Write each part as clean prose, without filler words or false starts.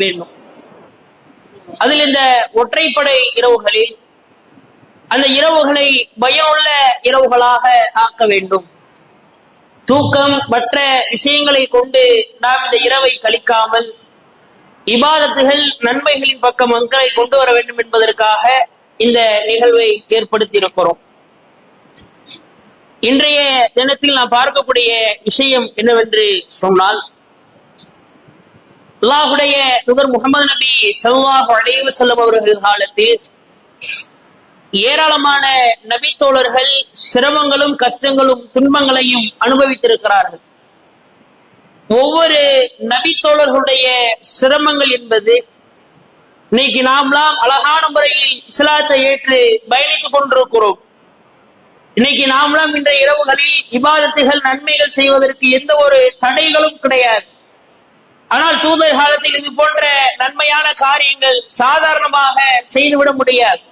வேண்டும். அதில் இந்த ஒற்றைப்படை இரவுகளில் அந்த இரவுகளை பயனுள்ள இரவுகளாக ஆக்க வேண்டும். தூக்கம் மற்ற விஷயங்களை கொண்டு நாம் இந்த இரவை கழிக்காமல் இபாதத்துகள் நன்மைகளின் பக்கம் மக்களை கொண்டு வர வேண்டும் என்பதற்காக இந்த நிகழ்வை ஏற்படுத்தி இருக்கிறோம். இன்றைய தினத்தில் நாம் பார்க்கக்கூடிய விஷயம் என்னவென்று சொன்னால், அல்லாஹுடைய தூதர் முஹம்மது நபி ஸல்லல்லாஹு அலைஹி வஸல்லம் அவர்கள் காலத்தில் ஏராளமான நபி தோழர்கள் சிரமங்களும் கஷ்டங்களும் துன்பங்களையும் அனுபவித்திருக்கிறார்கள். ஒவ்வொரு நபி தோழர்களுடைய சிரமங்கள் என்பது இன்னைக்கு நாம்லாம் அழகான முறையில் இஸ்லாத்தை ஏற்று பயணித்துக் கொண்டிருக்கிறோம். இன்னைக்கு நாம்லாம் இன்றைய இரவுகளில் இபாதத்துகள் நன்மைகள் செய்வதற்கு எந்த ஒரு தடைகளும் கிடையாது. ஆனால் தூதர் காலத்தில் இது போன்ற நன்மையான காரியங்கள் சாதாரணமாக செய்துவிட முடியாது.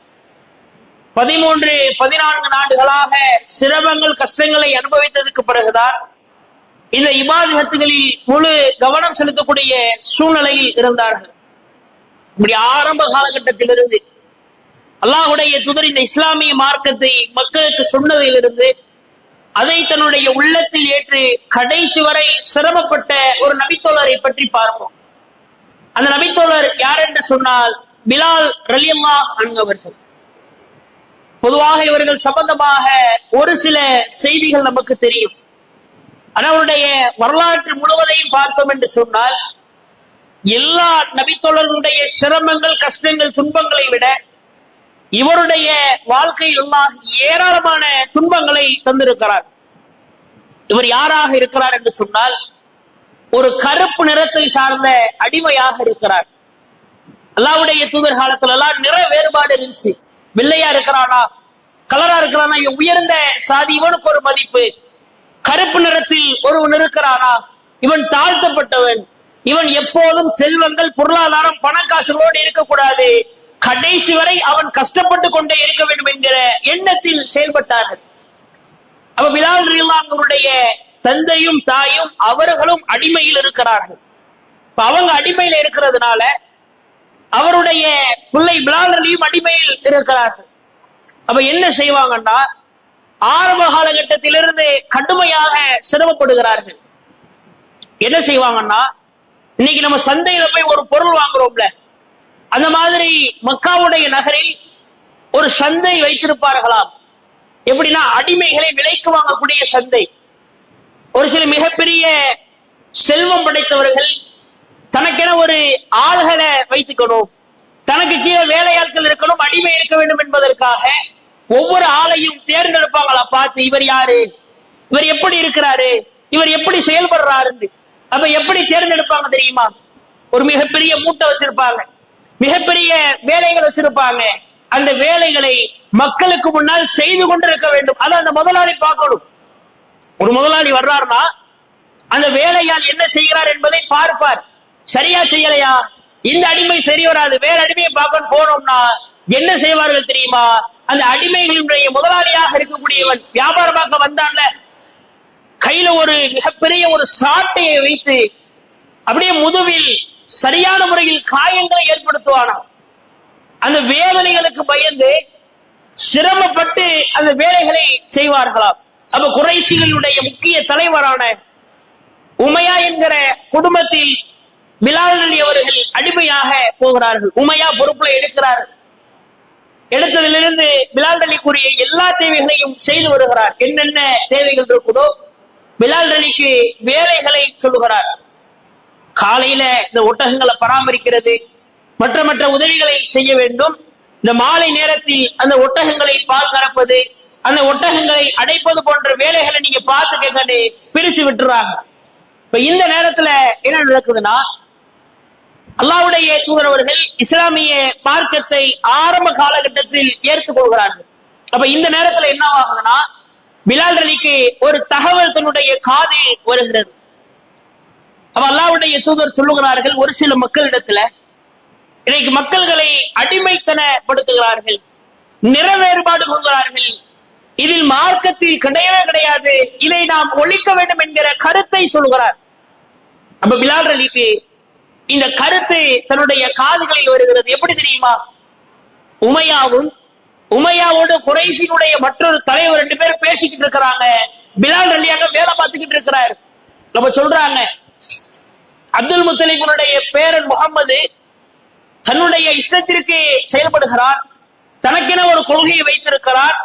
13-14 ஆண்டுகளாக சிரமங்கள் கஷ்டங்களை அனுபவித்ததுக்கு பிறகுதான் இந்த இபாதத்துகளில் முழு கவனம் செலுத்தக்கூடிய சூழ்நிலையில் இருந்தார்கள். இப்படி ஆரம்ப காலகட்டத்திலிருந்து அல்லாஹுடைய தூதர் இந்த இஸ்லாமிய மார்க்கத்தை மக்களுக்கு சொன்னதிலிருந்து அதை தன்னுடைய உள்ளத்தில் ஏற்று கடைசி வரை சிரமப்பட்ட ஒரு நபித்தோழரை பற்றி பார்ப்போம். அந்த நபித்தோழர் யார் என்று சொன்னால் பிலால் ரலியல்லாஹு அன்ஹு அவர்கள். பொதுவாக இவர்கள் சம்பந்தமாக ஒரு சில செய்திகள் நமக்கு தெரியும். அவருடைய வரலாற்று முழுவதையும் பார்த்தோம் என்று சொன்னால் எல்லா நபித்தோழர்களுடைய சிரமங்கள் கஷ்டங்கள் துன்பங்களை விட இவருடைய வாழ்க்கையில் அல்லாஹ் ஏராளமான துன்பங்களை தந்திருக்கிறார். இவர் யாராக இருக்கிறார் என்று சொன்னால் ஒரு கருப்பு நிறத்தை சார்ந்த அடிமையாக இருக்கிறார். அல்லாஹ்வுடைய தூதர் காலத்துல எல்லாம் நிற வேறுபாடு இருந்துச்சு. வெள்ளையா இருக்கிறானா கலரா இருக்கிறானா உயர்ந்த சாதி இவனுக்கு ஒரு மதிப்பு, கருப்பு நிறத்தில் ஒருவன் இருக்கிறானா இவன் தாழ்த்தப்பட்டவன், இவன் எப்போதும் செல்வங்கள் பொருளாதாரம் பணக்காசுகளோடு இருக்கக்கூடாது, கடைசி வரை அவன் கஷ்டப்பட்டு கொண்டே இருக்க வேண்டும் என்கிற எண்ணத்தில் செயல்பட்டார்கள். அப்ப பிலால் ரலியல்லாஹு அன்ஹுடைய தந்தையும் தாயும் அவர்களும் அடிமையில் இருக்கிறார்கள். அவங்க அடிமையில இருக்கிறதுனால அவருடைய பிள்ளை பிலால் ரலியும் அடிமையில் இருக்கிறார்கள். அப்ப என்ன செய்வாங்கன்னா ஆரம்ப காலகட்டத்திலிருந்து கடுமையாக சிரமப்படுகிறார்கள். என்ன செய்வாங்கன்னா இன்னைக்கு நம்ம சந்தையில போய் ஒரு பொருள் வாங்குறோம்ல, அந்த மாதிரி மக்காவுடைய நகரில் ஒரு சந்தை வைத்திருப்பார்களாம். எப்படின்னா அடிமைகளை விலைக்கு வாங்கக்கூடிய சந்தை. ஒரு சில மிகப்பெரிய செல்வம் படைத்தவர்கள் தனக்கென ஒரு ஆள்களை வைத்துக்கணும், தனக்கு கீழே வேலையாட்கள் இருக்கணும், அடிமை இருக்க வேண்டும் என்பதற்காக ஒவ்வொரு ஆளையும் தேர்ந்தெடுப்பாங்களா பார்த்து இவர் யாரு, இவர் எப்படி இருக்கிறாரு, இவர் எப்படி செயல்படுறாரு. அப்ப எப்படி தேர்ந்தெடுப்பாங்க தெரியுமா? ஒரு மிகப்பெரிய மூட்டை வச்சிருப்பாங்க, மிகப்பெரிய வேலைகள் வச்சிருப்பாங்க. அந்த வேலைகளை மக்களுக்கு முன்னால் செய்து கொண்டிருக்க வேண்டும். அதை அந்த முதலாளி பார்க்கணும். ஒரு முதலாளி வர்றாருன்னா அந்த வேலையால் என்ன செய்கிறார் என்பதை பார்ப்பார். சரியா செய்யலையா, இந்த அடிமை சரி வராது, வேற அடிமையை பார்க்க போனோம்னா என்ன செய்வார்கள் தெரியுமா? அந்த அடிமைகளுடைய முதலாளியாக இருக்கக்கூடியவன் வியாபாரமாக வந்தான்ல, கையில ஒரு மிகப்பெரிய ஒரு சாட்டையை வைத்து அப்படியே முதுவில் சரியான முறையில் காயங்களை ஏற்படுத்துவானா. அந்த வேதனைகளுக்கு பயந்து சிரமப்பட்டு அந்த வேலைகளை செய்வார்களாம். அப்ப குறைஷிகளுடைய முக்கிய தலைவரான உமையா என்கிற குடும்பத்தில் பிலால் அலி அவர்கள் அடிமையாக போகிறார்கள். உமையா பொறுப்புல எடுக்கிறார். எடுத்ததிலிருந்து பிலால் அலிக்குரிய எல்லா தேவைகளையும் செய்து வருகிறார். என்னென்ன தேவைகள் இருக்குதோ பிலால் அலிக்கு வேலைகளை சொல்லுகிறார். காலையில இந்த ஒட்டகங்களை பராமரிக்கிறது, மற்ற மற்ற உதவிகளை செய்ய வேண்டும். இந்த மாலை நேரத்தில் அந்த ஒட்டகங்களை பால் கறப்பது, அந்த ஒட்டகங்களை அடைப்பது போன்ற வேலைகளை நீங்க பார்த்து கேட்க பிரிச்சு விட்டுறாங்க. இப்ப இந்த நேரத்துல என்ன நடக்குதுன்னா அல்லாஹ்வுடைய தூதர் அவர்கள் இஸ்லாமிய மார்க்கத்தை ஆரம்ப காலகட்டத்தில் ஏற்றுக்கொள்கிறார்கள். அப்ப இந்த நேரத்துல என்ன ஆகுதுன்னா பிலால் அலிக்கு ஒரு தகவல் தன்னுடைய காதில் வருகிறது. அப்ப அல்லாஹ்வுடைய தூதர் சொல்லுகிறார்கள், ஒரு சில மக்களிடத்துல இன்னைக்கு மக்கள்களை அடிமைத்தனப்படுத்துகிறார்கள், நிற வேறுபாடு கொள்கிறார்கள், இதில் மார்க்கத்தில் கிடையவே கிடையாது, இதை நாம் ஒழிக்க வேண்டும் என்கிற கருத்தை சொல்கிறார். அப்ப பிலால் அலிக்கு இந்த கருத்து தன்னுடைய காதுகளில் வருகிறது. எப்படி தெரியுமா? உமையாவோடு குறைஷினுடைய மற்றொரு தலைவர் 2 பேர் பேசிக்கிட்டு இருக்கிறாங்க. பிலால் ரலியாக வேலை பார்த்துக்கிட்டு இருக்கிறார். நம்ம சொல்றாங்க, அப்துல் முத்தலிபுடைய பேரன் முகம்மது தன்னுடைய இஷ்டத்திற்கு செயல்படுகிறார். தனக்கென ஒரு கொள்கையை வைத்திருக்கிறார்.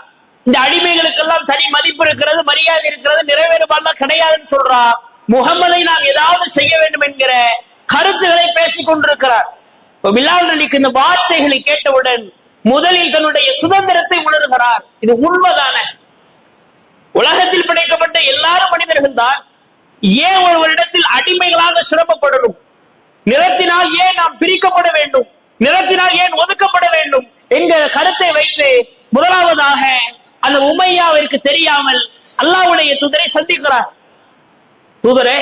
இந்த அடிமைகளுக்கெல்லாம் தனி மதிப்பு இருக்கிறது, மரியாதை இருக்கிறது, நிறைவேறுபாடுலாம் கிடையாதுன்னு சொல்றார். முகம்மதை நாம் ஏதாவது செய்ய வேண்டும் என்கிற கருத்துக்களை பேசிக் கொண்டிருக்கிறார். பிலால் ரலிக்கு இந்த வார்த்தைகளை கேட்டவுடன் முதலில் தன்னுடைய சுதந்திரத்தை உணர்கிறார். இது உண்மைதான? உலகத்தில் படைக்கப்பட்ட எல்லாரும் மனிதர்கள் தான். ஏன் ஒருவரிடத்தில் அடிமைகளாக சிரமப்படணும்? நிறத்தினால் ஏன் நாம் பிரிக்கப்பட வேண்டும்? நிறத்தினால் ஏன் ஒதுக்கப்பட வேண்டும் என்கிற கருத்தை வைத்து முதலாவதாக அந்த உமையாவிற்கு தெரியாமல் அல்லாஹ்வுடைய தூதரை சந்திக்கிறார். தூதரே,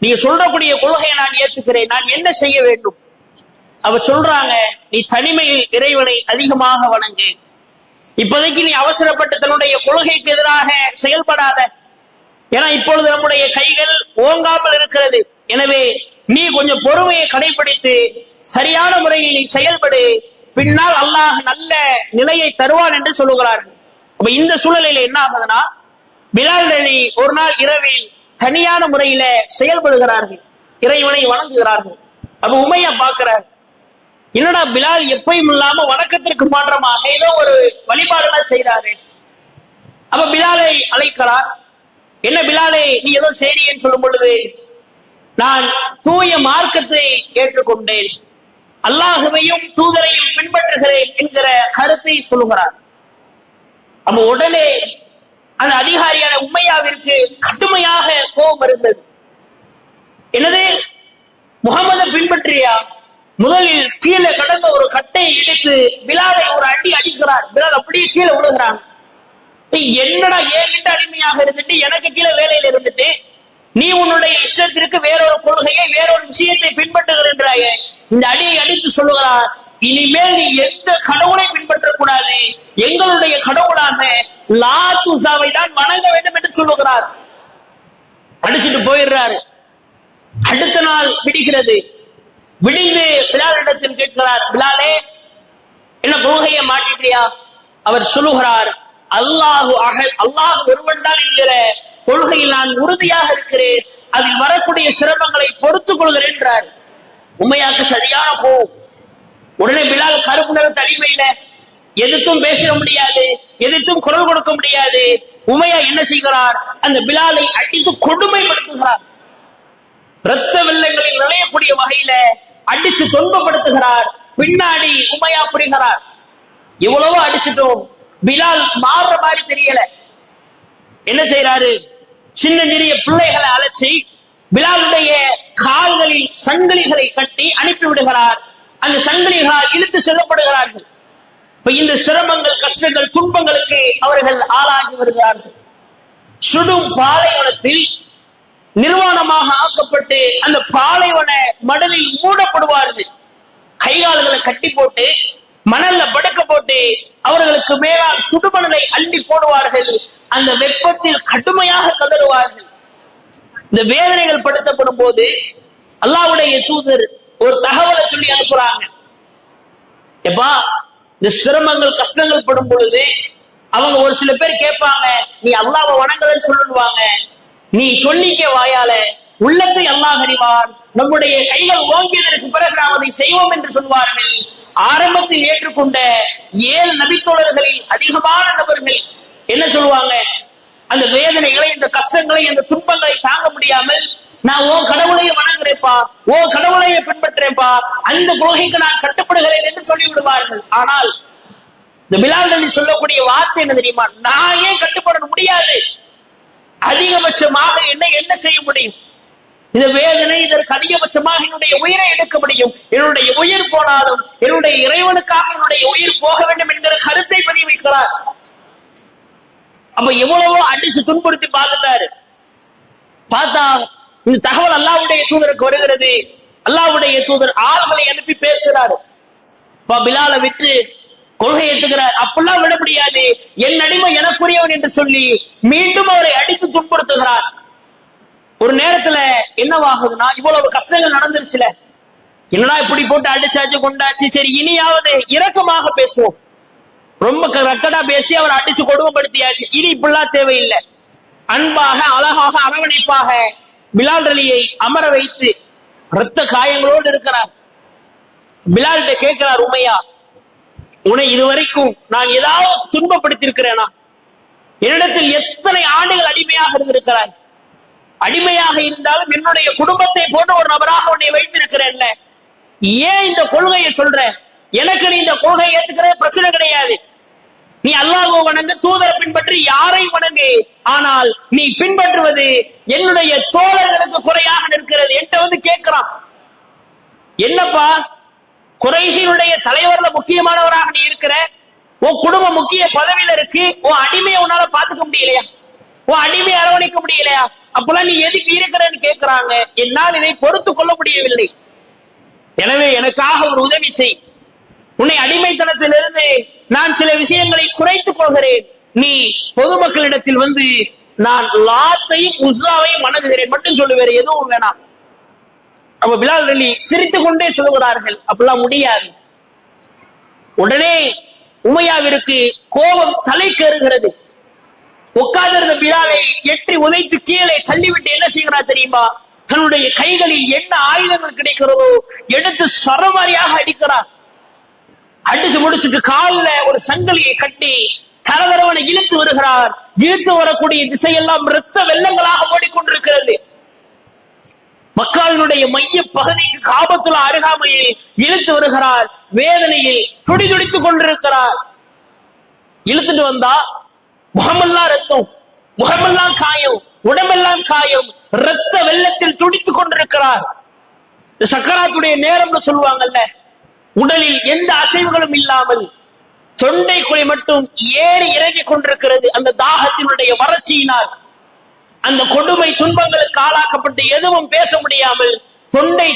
நீங்க சொல்றக்கூடிய கொள்கையை நான் ஏத்துக்கிறேன், நான் என்ன செய்ய வேண்டும்? அவ சொல்றாங்க, நீ தனிமையில் இறைவனை அதிகமாக வணங்கு. இப்போதைக்கு நீ அவசரப்பட்டு தன்னுடைய கொள்கைக்கு எதிராக செயல்படாத. ஏன்னா இப்பொழுது நம்முடைய கைகள் ஓங்காமல் இருக்கிறது. எனவே நீ கொஞ்சம் பொறுமையை கடைபிடித்து சரியான முறையில் நீ செயல்படு. பின்னால் அல்லாஹ் நல்ல நிலையை தருவான் என்று சொல்லுகிறார்கள். அப்ப இந்த சூழலில் என்ன ஆகுதுன்னா, பிலால் அலி ஒரு நாள் இரவில் தனியான முறையில செயல்படுகிறார்கள், இறைவனை வணங்குகிறார்கள். அப்ப உமையா பார்க்கிறார், என்னடா பிலால் எப்பயும் இல்லாம வணக்கத்திற்கு மாற்றமாக ஏதோ ஒரு வழிபாடுகள் செய்கிறாரு. அப்ப பிலாலை அழைக்கிறார். என்ன பிலாலை, நீ ஏதோ செய்றீன்னு சொல்லும் பொழுது, நான் தூய மார்க்கத்தை ஏற்றுக்கொண்டேன், அல்லாஹுவையும் தூதரையும் பின்பற்றுகிறேன் என்கிற கருத்தை சொல்லுகிறார். அப்ப உடனே அந்த அதிகாரியான உமையாவிற்கு கடுமையாக கோபம் வருகிறது. என்னது, முகமதை பின்பற்றியா? முதலில் கீழே கடந்த ஒரு கட்டையை இடித்து பிலாலை ஒரு அடி அடிக்கிறார். பிலால் அப்படியே கீழே விழுகிறான். என்னடா, என்கிட்ட அடிமையாக இருந்துட்டு எனக்கு கீழே வேலையில இருந்துட்டு நீ உன்னுடைய இஷ்டத்திற்கு வேறொரு கொள்கையை வேறொரு விஷயத்தை பின்பற்றுகின்றாய. இந்த அடியை அடித்து சொல்லுகிறார், இனிமேல் நீ எந்த கடவுளை பின்பற்றக்கூடாது, எங்களுடைய கடவுளாக லாத் உஸாவை தான் வணங்க வேண்டும் என்று சொல்லுகிறார். அடிச்சுட்டு போயிடுறாரு. அடுத்த நாள் விடுகிறது. விடிந்து பிலாலிடத்தில் கேட்கிறார், பிலாலே, என்ன கொள்கையை மாற்றிட்டியா? அவர் சொல்லுகிறார், அல்லாஹ் ஒருவன் தான் என்கிற கொள்கையில் நான் உறுதியாக இருக்கிறேன், அதில் வரக்கூடிய சிரமங்களை பொறுத்துக் கொள்கிறேன் என்றார். உமையாக்கு சரியான கோபம். உடனே பிலால் கருப்பு நிற தனிமையில எதிர்த்தும் பேச முடியாது, எதிர்த்தும் குரல் கொடுக்க முடியாது. உமையா என்ன செய்கிறார்? அந்த பிலாலை அடித்து கொடுமைப்படுத்துகிறார். இரத்த வெள்ளங்களில் நுழையக்கூடிய வகையில அடிச்சு துன்பப்படுத்துகிறார். பின்னாடி உமையா புரிகிறார், எவ்வளவோ அடிச்சுட்டோம், பிலால் மாறுற மாதிரி தெரியல. என்ன செய்யறாரு? சின்ன சிறிய பிள்ளைகளை அழைச்சி பிலாலுடைய கால்களில் சங்கிலிகளை கட்டி அனுப்பி விடுகிறார். அந்த சங்கிலிகளால் இழுத்து செல்லப்படுகிறார்கள். இப்ப இந்த சிரமங்கள், கஷ்டங்கள், துன்பங்களுக்கு அவர்கள் ஆளாகி வருகிறார்கள். சுடும் பாலைவனத்தில் நிர்வாணமாக ஆக்கப்பட்டு அந்த பாலைவன மணலில் மூடப்படுவார்கள். கைகால்களை கட்டி போட்டு மணல்ல படுக்க போட்டு அவர்களுக்கு மேலால் சுடுமணலை அள்ளி போடுவார்கள். அந்த வெப்பத்தில் கடுமையாக கதறுவார்கள். இந்த வேதனைகள் படுத்தப்படும் போது அல்லாஹ்வுடைய தூதர் ஒரு தகவலை சொல்லி அனுப்புறாங்க. எப்பா, இந்த சிரமங்கள் கஷ்டங்கள் படும் பொழுது அவங்க ஒரு சில பேர் கேட்பாங்க, நீ அல்லாஹ்வை வணங்குறன்னு சொல்லுவாங்க. நீ சொல்லிக்க வாயால, உள்ளத்தை அல்லாஹ் அறிவான். நம்முடைய கைகள் ஓங்கியதற்கு பிறகு நாம் அதை செய்வோம் என்று சொல்வார்கள். ஆரம்பத்தில் ஏற்றுக்கொண்ட 7 நபித்தோழர்களில் அதிகமான நபர்கள் என்ன சொல்லுவாங்க? அந்த வேதனைகளை, இந்த கஷ்டங்களை, இந்த துன்பங்களை தாங்க முடியாமல், நான் ஓ கடவுளையை வணங்குறேப்பா, ஓ கடவுளையை பின்பற்றேப்பா, அந்த கொள்கைக்கு நான் கட்டுப்படுகிறேன் என்று சொல்லி விடுவார்கள். ஆனால் இந்த பிலால் அலி சொல்லக்கூடிய வார்த்தை என்ன தெரியுமா? நான் ஏன் கட்டுப்பட முடியாது? அதிகபட்சமாக என்ன செய்ய முடியும்? இந்த வேதனை, இதற்கு அதிகபட்சமாக என்னுடைய உயிரை எடுக்க முடியும். என்னுடைய உயிர் போனாலும் என்னுடைய இறைவனுக்காக என்னுடைய உயிர் போக வேண்டும் என்கிற கருத்தை பதிவு வைக்கிறார். அப்ப எவ்வளவோ அடிச்சு துன்புறுத்தி பார்த்துட்டாரு. பார்த்தா இந்த தகவல் அல்லாஹ்வுடைய தூதருக்கு வருகிறது. அல்லாஹ்வுடைய தூதர் ஆள்களை அனுப்பி பேசுறாரு. பிலாலை விட்டு கொள்கை ஏத்துக்கிறார். அப்பெல்லாம் விட முடியாது, என் அடிமை எனக்குரியவன் என்று சொல்லி மீண்டும் அவரை அடித்து துன்புறுத்துகிறார். ஒரு நேரத்துல என்னவாகுதுன்னா, இவ்வளவு கஷ்டங்கள் நடந்துருச்சுல, என்னடா இப்படி போட்டு அடிச்சாச்சு கொண்டாச்சு, சரி இனியாவது இரக்கமாக பேசுவோம். ரொம்ப ரக்கடா பேசி அவர் அடிச்சு கொடுமைப்படுத்தியாச்சு, இனி இப்படிலாம் தேவையில்லை. அன்பாக அழகாக அரவணைப்பாக பிலால் ரலியை அமர வைத்து இரத்த காயங்களோடு இருக்கிறார். பிலால்கிட்ட கேட்கிறார் உமையா, உன்னை இதுவரைக்கும் நான் ஏதாவது துன்பப்படுத்தியிருக்கிறேனா? என்னிடத்தில் எத்தனை ஆண்டுகள் அடிமையாக இருந்திருக்கிறாய். அடிமையாக இருந்தாலும் என்னுடைய குடும்பத்தை போன்ற ஒரு நபராக உன்னை வைத்திருக்கிறேன். ஏன் இந்த கொள்கையை சொல்ற? எனக்கு நீ இந்த கொள்கையை ஏத்துக்கிறது பிரச்சனை கிடையாது. நீ அல்லாஹ்வை வணங்கு, தூதரை பின்பற்றி, யாரை வணங்கு. ஆனால் நீ பின்பற்றுவது என்னுடைய தோழர்களுக்கு குறையாக நிற்கிறது. என்கிட்ட வந்து கேட்கிறான், என்னப்பா குறைஷினுடைய தலைவர்ல முக்கியமானவராக நீ இருக்கிற, உன் குடும்பம் முக்கிய பதவியில இருக்கு, உன் அடிமையை உன்னால பாத்துக்க முடியலையா? உன் அடிமையை அரவணைக்க முடியலையா? அப்பெல்லாம் நீ எதுக்கு இருக்கிறன்னு கேட்கிறாங்க. என்னால் இதை பொறுத்து கொள்ள முடியவில்லை. எனவே எனக்காக ஒரு உதவி செய். உன்னை அடிமைத்தனத்திலிருந்து நான் சில விஷயங்களை குறைத்துக் கொள்கிறேன். நீ பொதுமக்களிடத்தில் வந்து நான் லாத்தையும் உஸ்ஸாவையும் வணங்குகிறேன் மட்டும் சொல்லு, வேற எதுவும் வேணாம். அப்ப பிலால் ரலி சிரித்துக் கொண்டே சொல்லுகிறார்கள், அப்படிலாம் முடியாது. உடனே உமையாவிற்கு கோபம் தலைக்கேறுகிறது. உட்கார்ந்திருந்த பிலாலை எட்டி உதைத்து கீழே தள்ளிவிட்டு என்ன செய்கிறார் தெரியுமா? தன்னுடைய கைகளில் என்ன ஆயுதங்கள் கிடைக்கிறதோ எடுத்து சரமாரியாக அடிக்கிறார். அடிச்சு முடிச்சுட்டு காலில் ஒரு சங்கிலியை கட்டி தரதரவனை இழுத்து வருகிறார். இழுத்து வரக்கூடிய திசையெல்லாம் இரத்த வெள்ளங்களாக ஓடிக்கொண்டிருக்கிறது. மக்களுடைய மைய பகுதிக்கு காபத்துள்ள அருகாமையில் இழுத்து வருகிறார். வேதனையில் துடிதுடித்துக் கொண்டிருக்கிறார். இழுத்துட்டு வந்தா முகமெல்லாம் ரத்தம், முகமெல்லாம் காயம், உடம்பெல்லாம் காயம், இரத்த வெள்ளத்தில் துடித்துக் கொண்டிருக்கிறார். சக்கராத்துடைய நேரம்னு சொல்லுவாங்கல்ல, உடலில் எந்த அசைவுகளும் இல்லாமல் தொண்டை குழி மட்டும் ஏறி இறங்கி கொண்டிருக்கிறது. அந்த தாகத்தினுடைய வறட்சியினால், அந்த கொடுமை துன்பங்களுக்கு ஆளாக்கப்பட்டு எதுவும் பேச முடியாமல் தொண்டை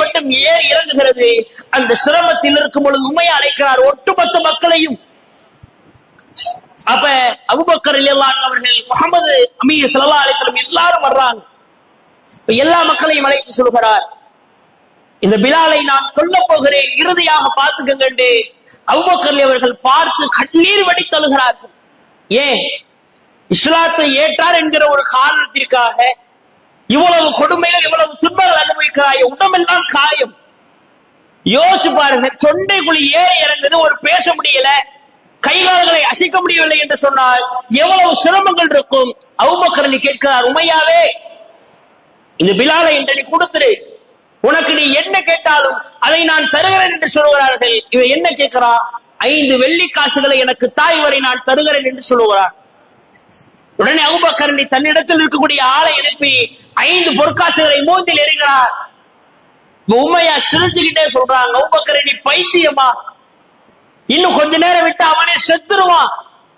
மட்டும் ஏறி இறங்குகிறது. அந்த சிரமத்தில் இருக்கும் பொழுது உமையை அழைக்கிறார், ஒட்டுமொத்த மக்களையும். அப்ப அபூபக்கர் ரலியல்லாஹு அவர்கள், முஹம்மது அமீர் ஸல்லல்லாஹு அலைஹி வஸல்லம் எல்லாரும் வர்றாங்க. எல்லா மக்களையும் அழைத்து சொல்கிறார், இந்த பிலாலை நான் கொல்ல போகிறேன், இறுதியாக பார்த்துக்கங்க. அபூபக்கர் அவர்கள் பார்த்து கண்ணீர் வடித்தழுகிறார்கள். ஏன்? இஸ்லாத்தை ஏற்றார் என்கிற ஒரு காரணத்திற்காக இவ்வளவு கொடுமைகள், இவ்வளவு துன்பங்கள் அனுபவிக்கிறாய், உடம்பெல்லாம் காயம். யோசிச்சு பாருங்க, தொண்டைக்குழி ஏறி இறங்குது, ஒரு பேச முடியல, கைகால்களை அசைக்க முடியவில்லை என்று சொன்னால் எவ்வளவு சிரமங்கள் இருக்கும். அபூபக்கர் கேட்கிறார், உமையாவே இந்த பிலாலை என்று நீ கொடுத்துரு, உனக்கு நீ என்ன கேட்டாலும் அதை நான் தருகிறேன் என்று சொல்கிறார்கள். இவன் என்ன கேட்கிறா? 5 வெள்ளி காசுகளை எனக்கு தாய் வரை நான் தருகிறேன் என்று சொல்லுகிறார். உடனே அபூபக்கர் தன்னிடத்தில் இருக்கக்கூடிய ஆளை எழுப்பி 5 பொற்காசுகளை மூந்தில் எறிகிறார். உமையா சிரிச்சுக்கிட்டே சொல்றாங்க, அபூபக்கர் நீ பைத்தியமா? இன்னும் கொஞ்ச நேரம் விட்டு அவனே செத்துருவான்,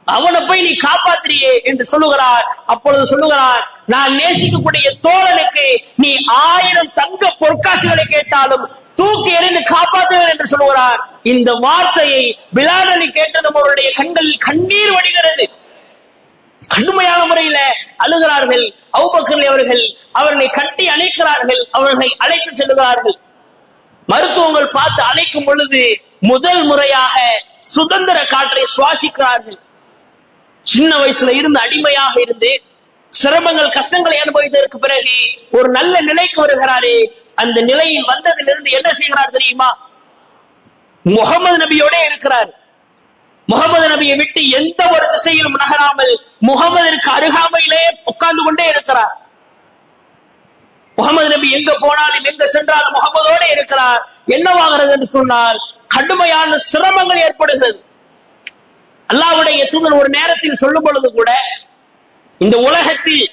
அவனை போய் நீ காப்பாத்திரியே என்று சொல்லுகிறார். அப்பொழுது சொல்லுகிறார், நான் நேசிக்கக்கூடிய தோழனுக்கு நீ 1000 தங்க பொற்காசுகளை கேட்டாலும் தூக்கி எறிந்து காப்பாற்றுவேன் என்று சொல்லுகிறார். இந்த வார்த்தையை பிலால் அலி கேட்டதும் அவருடைய கண்களில் கண்ணீர் வடிகிறது. கடுமையான முறையில அழுகிறார்கள். அபூபக்கர் அவர்கள் அவர்களை கட்டி அணைக்கிறார்கள், அவர்களை அழைத்து செல்லுகிறார்கள். மருத்துவங்கள் பார்த்து அழைக்கும் பொழுது முதல் முறையாக சுதந்திர காற்றை சுவாசிக்கிறார்கள். சின்ன வயசுல இருந்து அடிமையாக இருந்து சிரமங்கள் கஷ்டங்களை அனுபவித்ததற்கு பிறகு ஒரு நல்ல நிலைக்கு வருகிறாரே, அந்த நிலையில் வந்ததிலிருந்து என்ன செய்கிறார் தெரியுமா? முகமது நபியோட இருக்கிறார். முகமது நபியை விட்டு எந்த ஒரு திசையிலும் நகராமல் முகமதிற்கு அருகாமையிலே உட்கார்ந்து கொண்டே இருக்கிறார். முகமது நபி எங்க போனாலும் எங்க சென்றாலும் முகமதோட இருக்கிறார். என்னவாகிறது என்று சொன்னால் கடுமையான சிரமங்கள் ஏற்படுகிறது. அல்லாஹ்வுடைய தூதர் ஒரு நேரத்தில் சொல்லும் பொழுது கூட, இந்த உலகத்தில்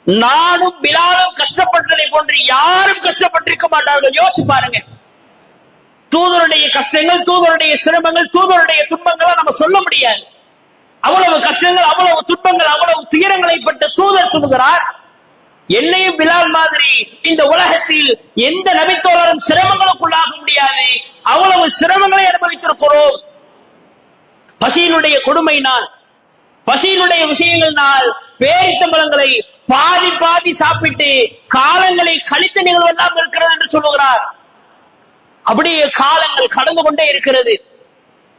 நானும் பிலாலும் கஷ்டப்பட்டதை போன்று யாரும் கஷ்டப்பட்டிருக்க மாட்டார்கள். யோசிச்சு பாருங்க, தூதருடைய கஷ்டங்கள், தூதருடைய சிரமங்கள், தூதருடைய துன்பங்களை நம்ம சொல்ல முடியாது. அவ்வளவு கஷ்டங்கள், அவ்வளவு துன்பங்கள், அவ்வளவு துயரங்களை பட்ட தூதர் சொல்லுகிறார், என்னையும் பிலால் மாதிரி இந்த உலகத்தில் எந்த நபித்தோழரும் சிரமங்களுக்குள்ளாக முடியாது, அவ்வளவு சிரமங்களை அனுபவித்திருக்கிறோம். பசியினுடைய கொடுமையினால், பசியினுடைய விஷயங்களினால் பேரித்தம்பலங்களை பாதி பாதி சாப்பிட்டு காலங்களை கழித்த நிகழ்வெல்லாம் இருக்கிறது என்று சொல்லுகிறார். அப்படியே காலங்கள் கடந்து கொண்டே இருக்கிறது.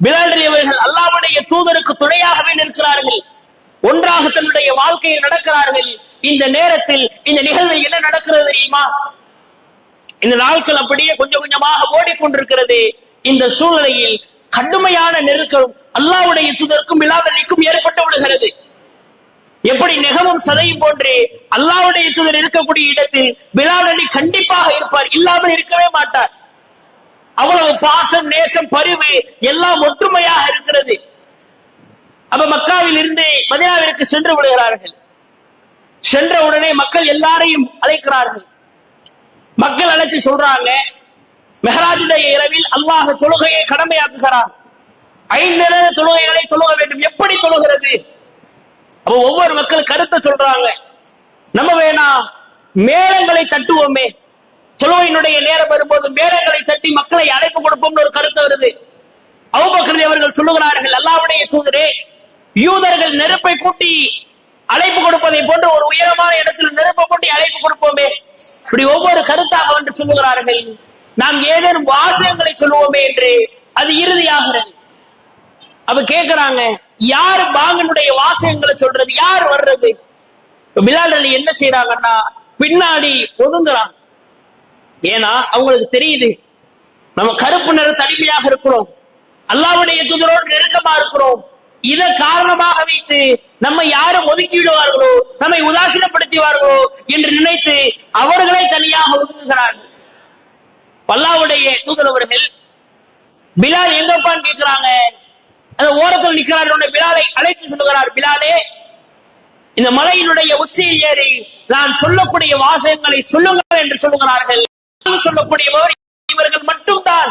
பிலால் அவர்கள் அல்லாஹ்வுடைய தூதருக்கு துணையாகவே நிற்கிறார்கள். ஒன்றாக தன்னுடைய வாழ்க்கையில் நடக்கிறார்கள். இந்த நேரத்தில் இந்த நிகழ்வில் என்ன நடக்கிறது தெரியுமா? இந்த நாட்கள் அப்படியே கொஞ்சம் கொஞ்சமாக ஓடிக்கொண்டிருக்கிறது. இந்த சூழ்நிலையில் கடுமையான நெருக்கம் அல்லாஹ்வுடைய தூதருக்கும் பிலால் அலிக்கும் ஏற்பட்டு விடுகிறது. எப்படி நெகமும் சதையும் போன்று அல்லாஹ்வுடைய தூதர் இருக்கக்கூடிய இடத்தில் பிலால் அலி கண்டிப்பாக இருப்பார், இல்லாமல் இருக்கவே மாட்டார். அவ்வளவு பாசம், நேசம், பரிவு எல்லாம் ஒற்றுமையாக இருக்கிறது. அப்ப மக்காவில் இருந்து மதீனாவிற்கு சென்று விடுகிறார்கள். சென்ற உடனே மக்கள் எல்லாரையும் அழைக்கிறார்கள். மக்கள் அழைச்சு சொல்றாங்க, மெஹராஜுடைய இரவில் அல்லாஹ் தொழுகையை கடமையாக்குகிறார். 5 நேர தொழுகைகளை தொழுக வேண்டும். எப்படி தொழுகிறது? அப்ப ஒவ்வொரு மக்கள் கருத்தை சொல்றாங்க. நம்ம வேணா மேளங்களை தட்டுவோமே, தொழுகையினுடைய நேரம் வரும்போது மேளங்களை தட்டி மக்களை அழைப்பு கொடுப்போம்னு ஒரு கருத்து வருது. அபூபக்கர் அவர்கள் சொல்லுகிறார்கள், அல்லாஹ்வுடைய தூதரே, யூதர்கள் நெருப்பை கூட்டி அழைப்பு கொடுப்பதை போன்று ஒரு உயரமான இடத்தில் நெருப்பை கூட்டி அழைப்பு கொடுப்போமே. இப்படி ஒவ்வொரு கருத்தாக வந்து சொல்லுகிறார்கள். நாம் ஏதேனும் வாசகங்களை சொல்லுவோமே என்று அது இறுதியாகிறது. அப்ப கேட்கிறாங்க, யார் பாங்கனுடைய வாசகங்களை சொல்றது, யார் வர்றது? பிலால் அலி என்ன செய்யறாங்கன்னா பின்னாடி ஒதுங்குறாங்க. ஏன்னா அவங்களுக்கு தெரியுது, நம்ம கருப்பு நிற தனிமையாக இருக்கிறோம், அல்லாஹ்வுடைய தூதரோடு நெருக்கமா இருக்கிறோம். இதை காரணமாக வைத்து நம்ம யாரும் ஒதுக்கி விடுவார்களோ, நம்மை உதாசீனப்படுத்துவார்களோ என்று நினைத்து அவர்களை தனியாக ஒதுங்குகிறார்கள். அல்லாஹ்வுடைய தூதர் அவர்கள் பிலால் எங்கப்பான்னு கேட்கிறாங்க. அந்த ஓரத்தில் நிற்கிறார். பிலாலை அழைத்து சொல்லுகிறார், பிலாலே, இந்த மலையினுடைய உச்சியில் ஏறி நான் சொல்லக்கூடிய வாசகங்களை சொல்லுங்கள் என்று சொல்லுகிறார்கள். சொல்லக்கூடியவர் இவர்கள் மட்டும்தான்.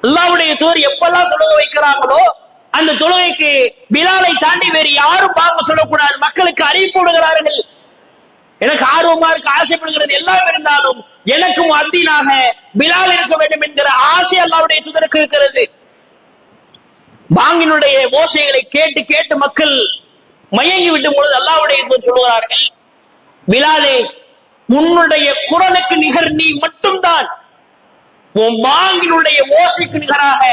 அல்லாஹ்வுடைய தூதர் எப்பெல்லாம் தொழுகை வைக்கிறாங்களோ அந்த தொழுகைக்கு பிலாலை தாண்டி வேறு யாரும் பாங்க சொல்லக்கூடாது. மக்களுக்கு அறிவிப்பு விடுகிறார்கள். எனக்கு ஆர்வமா இருக்கு, ஆசைப்படுகிறது, எல்லாம் இருந்தாலும் எனக்கும் அத்தீனாக பிலால் இருக்க வேண்டும் என்கிற ஆசை அல்லாஹ்வுடைய தூதருக்கு இருக்கிறது. பாங்கினுடைய ஓசைகளை கேட்டு கேட்டு மக்கள் மயங்கி விடும் பொழுது அல்லாஹ்வுடைய தூதர் சொல்லுகிறார்கள், பிலாலே, உன்னுடைய குரலுக்கு நிகர் நீ மட்டும்தான். உன் பாங்கினுடைய ஓசைக்கு நிகராக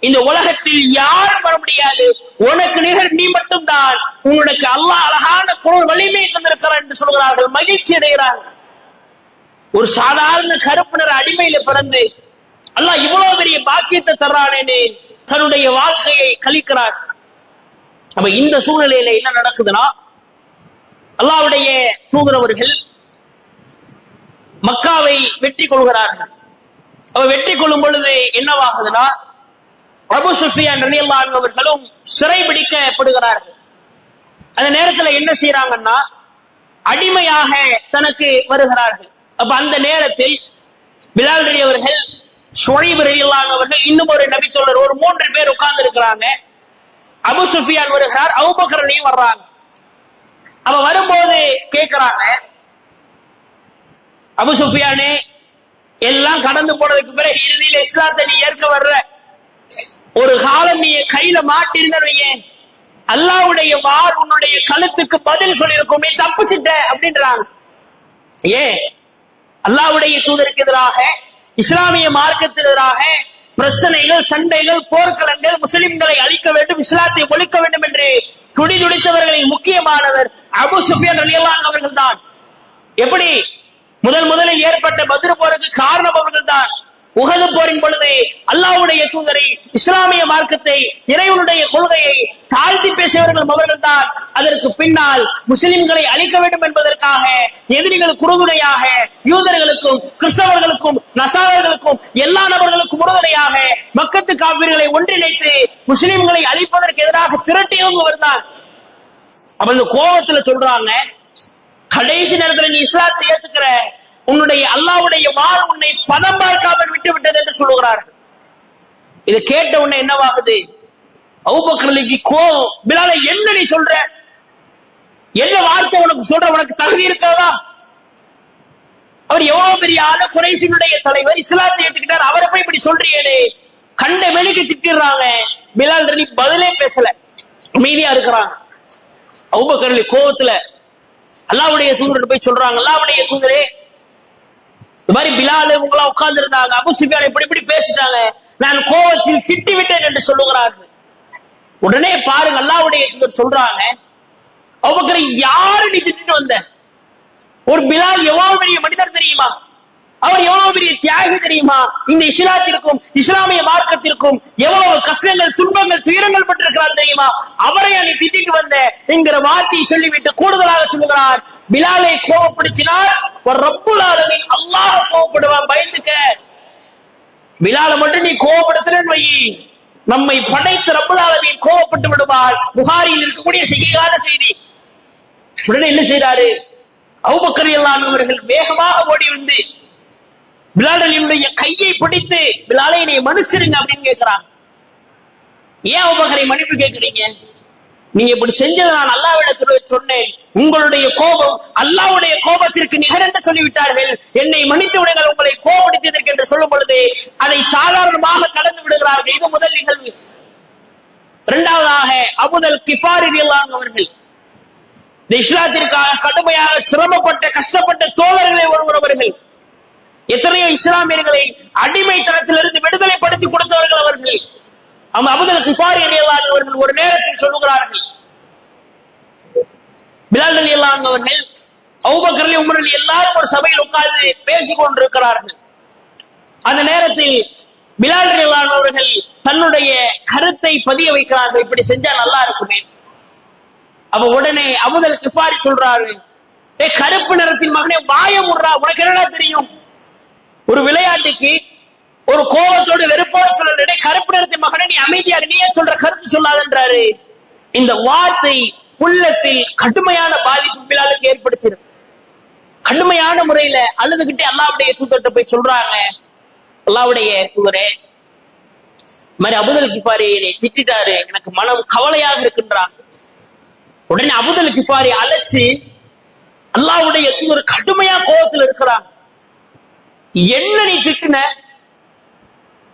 இந்த உலகத்தில் யாரும் வர முடியாது. உனக்கு நிகர் நீ மட்டும்தான். உனக்கு அல்லாஹ் அழகான குரல் வலிமை தந்திருக்கிறார் என்று சொல்கிறார்கள். மகிழ்ச்சி அடைகிறார்கள். ஒரு சாதாரண கருப்பு நிற அடிமையில பிறந்து அல்லாஹ் இவ்வளவு பெரிய பாக்கியத்தை தர்றானேன்னு தன்னுடைய வாழ்க்கையை கழிக்கிறார். அப்ப இந்த சூழ்நிலையில என்ன நடக்குதுன்னா, அல்லாஹ்வுடைய தூதர் அவர்கள் மக்காவை வெற்றி கொள்கிறார்கள். அவ வெற்றி கொள்ளும் பொழுது என்னவாகுதுன்னா, அபூ சுஃபியான் ரலியல்லாஹு அன்ஹு அவர்களும் சிறை பிடிக்கப்படுகிறார்கள். அந்த நேரத்துல என்ன செய்யறாங்கன்னா, அடிமையாக தனக்கு வருகிறார்கள். அப்ப அந்த நேரத்தில் பிலால் அவர்கள், ஷுஐப் ரலியல்லாஹு அன்ஹு அவர்கள், இன்னும் ஒரு நபித்தோழர், ஒரு 3 பேர் உட்கார்ந்து இருக்கிறாங்க. அபூ சுஃபியான் வருகிறார், அபூபக்கர் வர்றாங்க. அவ வரும்போது கேட்கிறாங்க, அபூ சுஃபியானே, எல்லாம் கடந்து போனதுக்கு பிறகு இறுதியில இஸ்லாத்தை நீ ஏற்க வர்ற, ஒரு காலம் நீ கையில மாட்டிருந்தவையே, அல்லாஹ்வுடைய வாள் உன்னுடைய கழுத்துக்கு பதில் சொல்லியிருக்கும், நீ தப்பிச்சிட்ட அப்படின்றாங்க. ஏன்? அல்லாஹ்வுடைய தூதருக்கு எதிராக, இஸ்லாமிய மார்க்கத்துக்கு எதிராக பிரச்சனைகள், சண்டைகள், போர்க்களங்கள், முஸ்லிம்களை அழிக்க வேண்டும், இஸ்லாத்தை ஒழிக்க வேண்டும் என்று துடிதுடித்தவர்களில் முக்கியமானவர் அபூ சுஃபியான் ரலியல்லாஹு அன்ஹு அவர்கள் தான். எப்படி? முதலில் ஏற்பட்ட பத்ர் போருக்கு காரணம் அவர்கள் தான். உஹது போரின் பொழுது அல்லாஹ்வுடைய தூதரை, இஸ்லாமிய மார்க்கத்தை, இறைவனுடைய கொள்கையை தாழ்த்தி பேசியவர்கள் அவர்கள் தான். அதற்கு பின்னால் முஸ்லிம்களை அழிக்க வேண்டும் என்பதற்காக எதிரிகளுக்கு உறுதுணையாக யூதர்களுக்கும் கிறிஸ்தவர்களுக்கும் நசாரர்களுக்கும் எல்லா நபர்களுக்கும் உறுதுணையாக மக்கத்து காபிர்களை ஒன்றிணைத்து முஸ்லிம்களை அழிப்பதற்கு எதிராக திரட்டியவங்க தான். அப்ப இந்த கோபத்துல சொல்றாங்க, கடைசி நேரத்தில் நீ இஸ்லாத்தை ஏத்துக்கிற, உன்னுடைய அல்லாஹ்வுடைய வாள் உன்னை பதம் பார்க்காமல் விட்டு விட்டது என்று சொல்லுகிறார்கள். இதை கேட்ட உடனே என்னவாகுது? அபூபக்கருக்கு கோபம். பிலாலே, என்ன நீ சொல்ற? என்ன வார்த்தை உனக்கு சொல்ற? உனக்கு தகுதி இருக்கிறதா? அவர் எவ்வளவு பெரிய ஆளு, குறைஷினுடைய தலைவர், இஸ்லாத்தை ஏத்துக்கிட்டார், அவரை போய் இப்படி சொல்றீங்களே, கண்ட மெனுக்கு திட்டிடுறாங்க. பிலால் ரலி பதிலே பேசல, அமைதியா இருக்கிறாங்க. அபூபக்கர் கோபத்துல அல்லாஹ்வுடைய தூதர் போய் சொல்றாங்க, அல்லாஹ்வுடைய தூதரே, இந்த மாதிரி பிலால் உங்களா உட்கார்ந்து இருந்தாங்க, அபூ சுஃபியான் இப்படி பேசிட்டாங்க, நான் கோபத்தில் திட்டி விட்டேன் என்று சொல்லுகிறார்கள். உடனே பாருங்க, அல்லாஹ்வுடைய தூதர் சொல்றாங்க, அபூபக்கர் யாரு நீ திட்டிட்டு வந்த? ஒரு பிலால் எவ்வளவு பெரிய மனிதர் தெரியுமா? அவர் எவ்வளவு பெரிய தியாகி தெரியுமா? இந்த இஸ்லாத்திற்கும் இஸ்லாமிய மார்க்கத்திற்கும் எவ்வளவு கஷ்டங்கள், துன்பங்கள், துயரங்கள் பட்டிருக்கிறார் தெரியுமா? அவரை நீ திட்டிட்டு வந்த என்கிற வார்த்தையை சொல்லிவிட்டு கூடுதலாக சொல்லுகிறார், பிலாலை கோபப்படுத்தினால் ரப்புல் ஆலமீன் அல்லாஹ் கோபப்படுவான், பயந்துக்க. பிலாலை மட்டும் நீ கோபப்படுத்துறன்னு வை, நம்மை படைத்த ரப்புல் ஆலமீன் கோபப்பட்டு விடுவார். புகாரியில் இருக்கக்கூடிய செய்தியான செய்தி. உடனே என்ன செய்தாரு? அபூபக்கர் ரலியல்லாஹு அன்ஹு அவர்கள் வேகமாக ஓடி வந்து பிலால் அலியுடைய கையை பிடித்து, பிலாலை என்னை மன்னிச்சிருங்க அப்படின்னு கேட்கிறாங்க. ஏன் அபூபக்கரை மன்னிப்பு கேட்கிறீங்க? நீங்க இப்படி செஞ்சதை நான் அல்லாஹ்விடத்தில் சொன்னேன், உங்களுடைய கோபம் அல்லாஹ்வுடைய கோபத்திற்கு நிகர் என்று சொல்லிவிட்டார்கள், என்னை மன்னித்து விடுங்கள் உங்களை கோபப்படுத்தியதற்கு என்று சொல்லும் பொழுது அதை சாதாரணமாக கடந்து விடுகிறார்கள். இது முதல் நிகழ்வு. இரண்டாவதாக அபூதல் கிஃபாரி ரலியல்லாஹு அன்ஹு அவர்கள் இந்த இஸ்லாத்திற்காக கடுமையாக சிரமப்பட்ட கஷ்டப்பட்ட தோழர்களை ஒருவர்கள், எத்தனையோ இஸ்லாமியர்களை அடிமைத்தனத்திலிருந்து விடுதலைப்படுத்தி கொடுத்தவர்கள் அவர்கள். அபூதல் கிஃபாரி ரலியல்லாஹு அன்ஹு அவர்கள் ஒரு நேரத்தில் சொல்லுகிறார்கள், பிலால் ரலியல்லாஹு அன்ஹு அவர்கள், அபூபக்கர் அலி, உமர் அலி எல்லாரும் ஒரு சபையில் உட்கார்ந்து பேசிக் கொண்டிருக்கிறார்கள். அந்த நேரத்தில் பிலால் ரலியல்லாஹு அன்ஹு அவர்கள் தன்னுடைய கருத்தை பதிய வைக்கிறார்கள், இப்படி செஞ்சா நல்லா இருக்குமே. அப்ப உடனே அபூதல் கிஃபாரி சொல்றாரு, கருப்பு நிறத்தின் மகனே வாய முடுறா, உனக்கு என்னடா தெரியும்? ஒரு விளையாட்டுக்கு ஒரு கோபத்தோடு வெறுப்போடு சொல்ற, கருப்பு நிறத்தின் மகனே நீ அமைதியாக நீயே சொல்ற கருத்து சொல்லாதன்றாரு. இந்த வார்த்தை உள்ளத்தில் கடுமையான பாதிப்பு பிலாலுக்கு ஏற்படுத்தியது. கடுமையான முறையில அழுதுகிட்டே அல்லாஹ்வுடைய தூதர்கிட்ட போய் சொல்றாங்க, அல்லாஹ்வுடைய தூதரே, மாதிரி அபூதல் கிஃபாரி என்னை திட்டாரு, எனக்கு மனம் கவலையாக இருக்கின்றாங்க. உடனே அபூதல் கிஃபாரி அழைச்சு, அல்லாஹ்வுடைய தூதர் கடுமையா கோபத்தில் இருக்கிறாங்க, என்ன நீ திட்டின?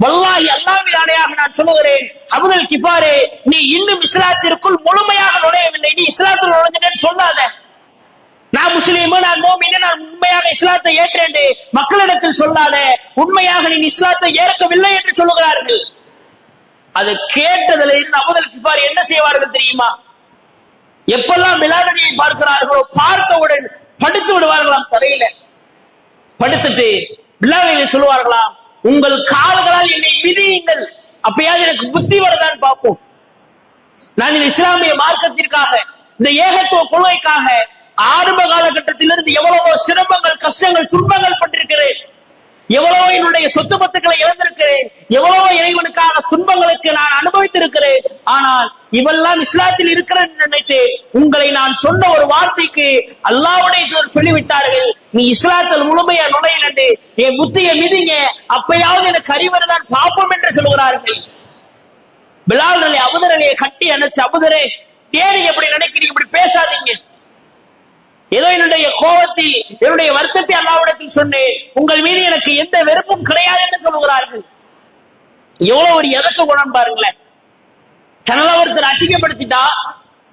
வல்லாஹி அல்லாஹ் மீது ஆணையாக நான் சொல்லுகிறேன், அபூதல் கிஃபாரே, நீ இன்னும் இஸ்லாத்திற்குள் முழுமையாக நுழையவில்லை, நீ இஸ்லாத்தில் நுழைஞ்சிட்டேன்னு சொல்லாத. நான் முஸ்லீம், நான் மோமின், நான் உண்மையாக இஸ்லாத்தை ஏற்றேன் மக்களிடத்தில் சொல்லாத. உண்மையாக நீ இஸ்லாத்தை ஏற்கவில்லை என்று சொல்லுகிறார்கள். அது கேட்டதுல இருந்து அபூதல் கிஃபாரி என்ன செய்வார்கள் தெரியுமா? எப்பெல்லாம் பிலால் அலியை பார்க்கிறார்களோ பார்த்தவுடன் படுத்து விடுவார்களாம், தலையில படுத்துட்டு பிலால் அலி சொல்லுவார்களாம், உங்கள் கால்களால் என்னை மிதியுங்கள், அப்பயாவது எனக்கு புத்தி வரதான் பார்ப்போம். நான் இந்த இஸ்லாமிய மார்க்கத்திற்காக, இந்த ஏகத்துவ கொள்கைக்காக ஆரம்ப காலகட்டத்திலிருந்து எவ்வளவோ சிரமங்கள், கஷ்டங்கள், துன்பங்கள் பட்டிருக்கிறேன், எவ்வளவோ என்னுடைய சொத்து பத்துக்களை இழந்திருக்கிறேன், எவ்வளவோ இறைவனுக்கான துன்பங்களுக்கு நான் அனுபவித்திருக்கிறேன். ஆனால் இவெல்லாம் இஸ்லாத்தில் இருக்கிறேன் நினைத்து உங்களை நான் சொன்ன ஒரு வார்த்தைக்கு அல்லாஹ்வுடைய சொல்லிவிட்டார்கள், நீ இஸ்லாத்தில் முழுமையா நுழையில, என் புத்தியை மிதிங்க, அப்பயாவது எனக்கு அறிவதுதான் பாப்போம் என்று சொல்லுகிறார்கள். பிலால் அலி அபூதர் அலியை கட்டி அணைச்சு, அபூதரே, ஏன் எப்படி நினைக்கிறீங்க, இப்படி பேசாதீங்க, ஏதோ என்னுடைய கோபத்தில் என்னுடைய வருத்தத்தை அல்லாஹ்விடத்தில் சொன்னேன், உங்கள் மீது எனக்கு எந்த வெறுப்பும் கிடையாது என்று சொல்லுகிறார்கள். எவ்வளவு ஒரு எதற்கு குணம் பாருங்களேன். தனது ஒருத்தர் அசிங்கப்படுத்திட்டா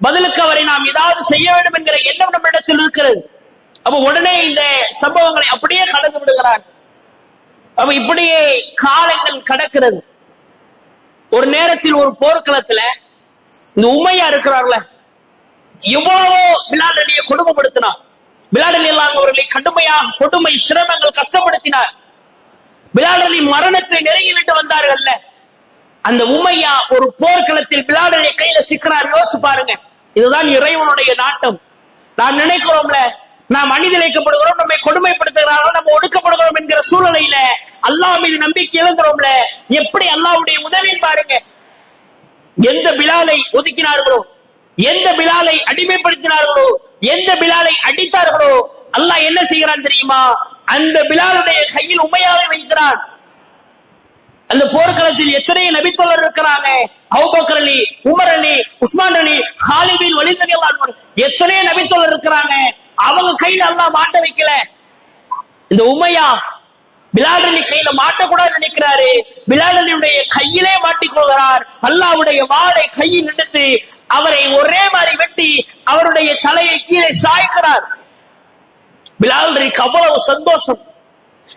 பதிலுக்கு அவரை நாம் ஏதாவது செய்ய வேண்டும் என்கிற எண்ணம் நம்மிடத்தில் இருக்கிறது. அப்ப உடனே இந்த சம்பவங்களை அப்படியே கடந்து விடுகிறார். அப்ப இப்படியே காலங்கள் கடக்கிறது. ஒரு நேரத்தில் ஒரு போர்க்களத்துல இந்த உமையா இருக்கிறார்ல, எவ்வளவோ பிலால் அலியை கொடுமைப்படுத்தினார். பிலால் அலி அவர்களை கடுமையாக கொடுமை, சிரமங்கள், கஷ்டப்படுத்தினார். பிலால் அலி மரணத்தை நெருங்கிவிட்டு வந்தார்கள். அந்த உமையா ஒரு போர்க்களத்தில் பிலால் அலி கையில சிக்கிறார். யோசிச்சு பாருங்க, இதுதான் இறைவனுடைய நாட்டம். நாம் நினைக்கிறோம்ல, நாம் அநீதிழைக்கப்படுகிறோம், நம்மை கொடுமைப்படுத்துகிறார்கள், நம்ம ஒடுக்கப்படுகிறோம் என்கிற சூழ்நிலையில அல்லாஹ் மீது நம்பிக்கை இழந்துறோம்ல, எப்படி அல்லாஹ்வுடைய உதவின்னு பாருங்க. எந்த பிலாலை ஒதுக்கினார்களோ, எந்த பிலாலை அடிமைப்படுத்தினார்களோ, எந்த பிலாலை அடித்தார்களோ, அல்லாஹ் என்ன செய்கிறான் தெரியுமா? அந்த பிலாலுடைய கையில் உமையாவை வைக்கிறான். அந்த போர்க்களத்தில் எத்தனை நபித்தோழர் இருக்கிறாங்க, அபூபக்கர் அலி, உமர் அலி, உஸ்மான் அலி, காலித் பின் வலீத் ரலியல்லாஹு அன்ஹு, எத்தனை நபித்தோழர் இருக்கிறாங்க, அவங்க கையில அல்லாஹ் மாட்ட வைக்கல. இந்த உமையா பிலால் அலி கையில மாட்டக்கூடாது நினைக்கிறாரு, பிலால் அலியுடைய கையிலே மாட்டிக்கொள்கிறார். அல்லாஹ்வுடைய வாளை கையில் எடுத்து அவரை ஒரே மாதிரி வெட்டி அவருடைய தலையை கீழே சாய்க்கிறார். பிலாலுக்கு அவ்வளவு சந்தோஷம்.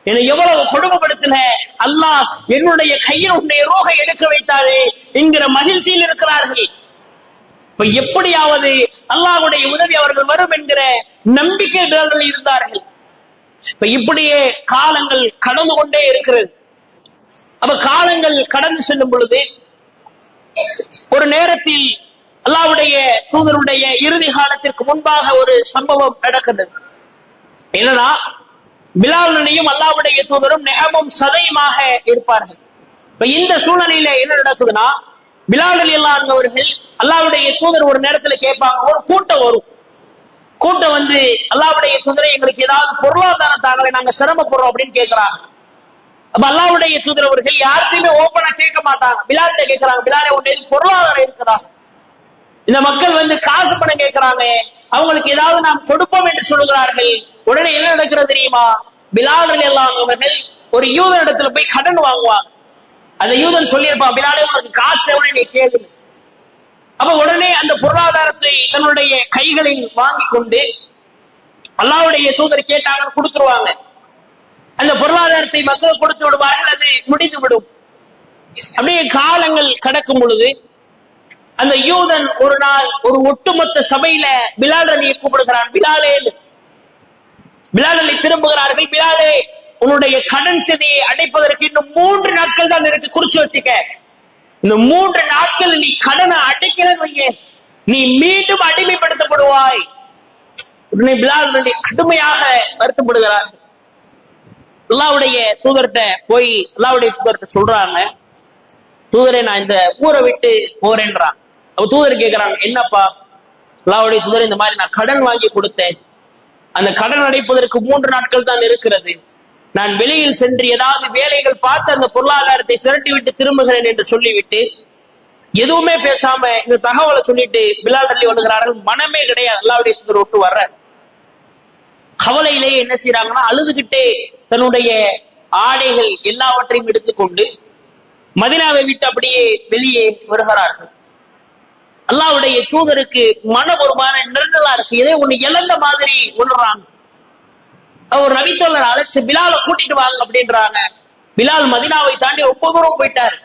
என்னை எவ்வளவு கொடுமைப்படுத்தின அல்லாஹ் என்னுடைய கையில் உன்னுடைய ரூஹை எடுக்க வைத்தாரே என்கிற மகிழ்ச்சியில் இருக்கிறார்கள். இப்ப எப்படியாவது அல்லாஹ்வுடைய உதவி அவர்கள் வரும் என்கிற நம்பிக்கை பிலால் இருந்தார்கள். இப்ப இப்படியே காலங்கள் கடந்து கொண்டே இருக்கிறது. அப்ப காலங்கள் கடந்து செல்லும் பொழுது ஒரு நேரத்தில் அல்லாஹ்வுடைய தூதருடைய இறுதி காலத்திற்கு முன்பாக ஒரு சம்பவம் நடக்கிறது. என்னன்னா, பிலாலுனையும் அல்லாஹ்வுடைய தூதரும் நெகமும் சதையுமாக இருப்பார்கள். இப்ப இந்த சூழ்நிலையில என்ன நடக்குதுன்னா, பிலால் ரலியல்லாஹு அன்ஹு அவர்கள் அல்லாஹ்வுடைய தூதர் ஒரு நேரத்துல கேட்பாங்க. ஒரு கூட்டம் வரும். கூட்டம் வந்து அல்லாஹ்வுடைய தூதரை எங்களுக்கு ஏதாவது பொருளாதார தாங்களை நாங்க சிரமப்படுறோம் அப்படின்னு கேட்கிறாங்க. அப்ப அல்லாஹ்வுடைய தூதர் அவர்கள் யார்கிட்டயுமே ஓப்பனா கேட்க மாட்டாங்க. பிலால்கிட்ட கேட்கிறாங்க, பிலாலே உன்னுடைய பொருளாதாரம் இருக்குதா? இந்த மக்கள் வந்து காசு பணம் கேட்கிறாங்க, அவங்களுக்கு ஏதாவது நாம் கொடுப்போம் என்று சொல்லுகிறார்கள். உடனே என்ன நடக்கிறது தெரியுமா? பிலால் ரலியல்லாஹு அன்ஹு அவர்கள் ஒரு யூதன் இடத்துல போய் கடன் வாங்குவாங்க. அந்த யூதன் சொல்லியிருப்பான், பிலாலே உனக்கு காசு தேவை நீ கேளு. அப்ப உடனே அந்த பொருளாதாரத்தை தன்னுடைய கைகளில் வாங்கி கொண்டு அல்லாஹ்வுடைய தூதர் கேட்டாங்கன்னு கொடுத்துருவாங்க. அந்த பொருளாதாரத்தை மக்கள் கொடுத்து விடுவார்கள், அது முடிந்து விடும். அப்படியே காலங்கள் கடக்கும் பொழுது அந்த யூதன் ஒரு நாள் ஒரு ஒட்டுமொத்த சபையில பிலால் அலியை கூப்பிடுகிறான். பிலாலே, பிலால் அலி திரும்புகிறார்கள். பிலாலே, உன்னுடைய கடன் தேதியை அடைப்பதற்கு இன்னும் 3 நாட்கள் தான் இருக்கு, குறிச்சு வச்சுக்க. இந்த 3 நாட்கள் நீ கடனை அடைக்கலன்னு நீ மீண்டும் அடிமைப்படுத்தப்படுவாய். உடனே பிலால் அலி கடுமையாக வருத்தப்படுகிறார்கள். அல்லாஹ்வுடைய தூதர்கிட்ட போய் அல்லாஹ்வுடைய தூதர்கிட்ட சொல்றாங்க, தூதரே நான் இந்த ஊரை விட்டு போறேன்றான். அவ தூதர் கேட்கிறாங்க, என்னப்பா? அல்லாஹ்வுடைய தூதர், இந்த மாதிரி நான் கடன் வாங்கி கொடுத்தேன், அந்த கடன் அடைப்பதற்கு 3 நாட்கள் தான் இருக்கிறது. நான் வெளியில் சென்று ஏதாவது வேலைகள் பார்த்து அந்த பொருளாதாரத்தை திரட்டி விட்டு திரும்புகிறேன் என்று சொல்லிவிட்டு எதுவுமே பேசாம இந்த தகவலை சொல்லிட்டு பிலால் அலி வருகிறார்கள். மனமே கிடையாது, அல்லாஹ்வுடைய தூதர் விட்டு வர்ற கவலையிலேயே என்ன செய்யறாங்கன்னா, அழுதுகிட்டே தன்னுடைய ஆடைகள் எல்லாவற்றையும் எடுத்துக்கொண்டு மதீனாவை விட்டு அப்படியே வெளியே வருகிறார்கள். அல்லாஹ்வுடைய தூதருக்கு மனம் ஒரு மாதிரி நெருடலா இருக்கு, இதே ஒண்ணு இழந்த மாதிரி உணர்றாங்க. அவர் நபித்தோழர் அழைச்சு பிலாலை கூட்டிட்டு வாங்க அப்படின்றாங்க. பிலால் மதீனாவை தாண்டி ரொம்ப தூரம் போயிட்டார்.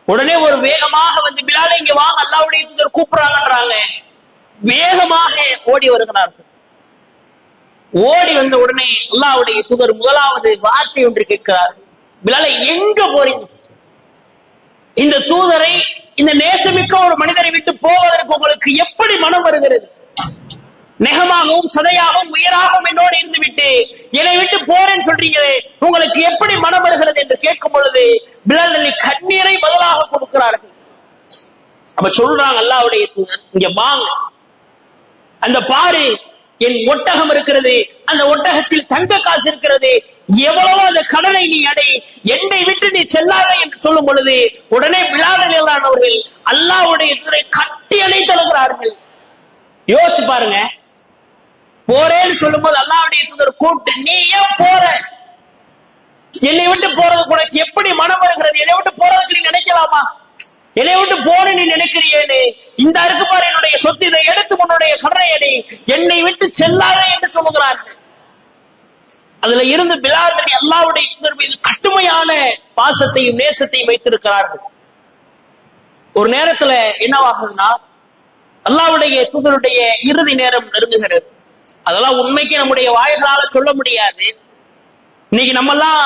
உடனே ஒரு வேகமாக வந்து பிலாலை இங்க வாங்க, அல்லாஹ்வுடைய தூதர் கூப்பிடுறாங்கன்றாங்க. வேகமாக ஓடி வருகிறார்கள். ஓடி வந்த உடனே அல்லாஹ்வுடைய தூதர் முதலாவது வார்த்தை ஒன்று கேட்கிறார், பிலாலை எங்க போறீங்க? இந்த தூதரை, இந்த நேசமிக்க ஒரு மனிதரை விட்டு போவதற்கு உங்களுக்கு எப்படி மனம் வருகிறது? நெகமாகவும் சதையாகவும் உயராகவும் என்னோடு இருந்து விட்டு என்னை விட்டு போறேன்னு சொல்றீங்களே, உங்களுக்கு எப்படி மனம் வருகிறது என்று கேட்கும் பொழுது பிலால் அலி கண்ணீரை பதிலாக கொடுக்கிறார்கள். அப்ப சொல்றாங்க அல்லாஹ்வுடைய தூதர், இங்க வாங்க, அந்த பாரு என் ஒட்டகம் இருக்கிறது, அந்த ஒட்டகத்தில் தங்க காசு இருக்கிறது, எவ்வளவோ அந்த கடனை நீ அடை, என்னை விட்டு நீ செல்லாத என்று சொல்லும் பொழுது உடனே பிலால் ரலியல்லாஹு அன்ஹு அவர்கள் அல்லாஹ்வுடைய தூதரை கட்டி அணைத்தழுகிறார்கள். யோசிச்சு பாருங்க, போறேன்னு சொல்லும் போது அல்லாஹ்வுடைய தூதர் கூப்பிட்டு, நீ ஏன் போற? என்னை விட்டு போறதுக்கு உனக்கு எப்படி மனம் வருகிறது? என்னை விட்டு போறதுக்கு நீ நினைக்கலாமா? என்னை விட்டு போன நீ நினைக்கிறியேன்னு, இந்த இருக்கு பாரு என்னுடைய சொத்து, இதை எடுத்து உன்னுடைய கடனை அடை, என்னை விட்டு செல்லாதே என்று சொல்லுகிறார்கள். அதுல இருந்து பிலால் அலி அல்லாஹ்வுடைய தூதர் மீது கடுமையான பாசத்தையும் நேசத்தையும் வைத்திருக்கிறார்கள். ஒரு நேரத்துல என்னவாகுதுன்னா, அல்லாஹ்வுடைய தூதருடைய இறுதி நேரம் நெருங்குகிறது. அதெல்லாம் உண்மைக்கு நம்முடைய வாய்களால சொல்ல முடியாது. இன்னைக்கு நம்ம எல்லாம்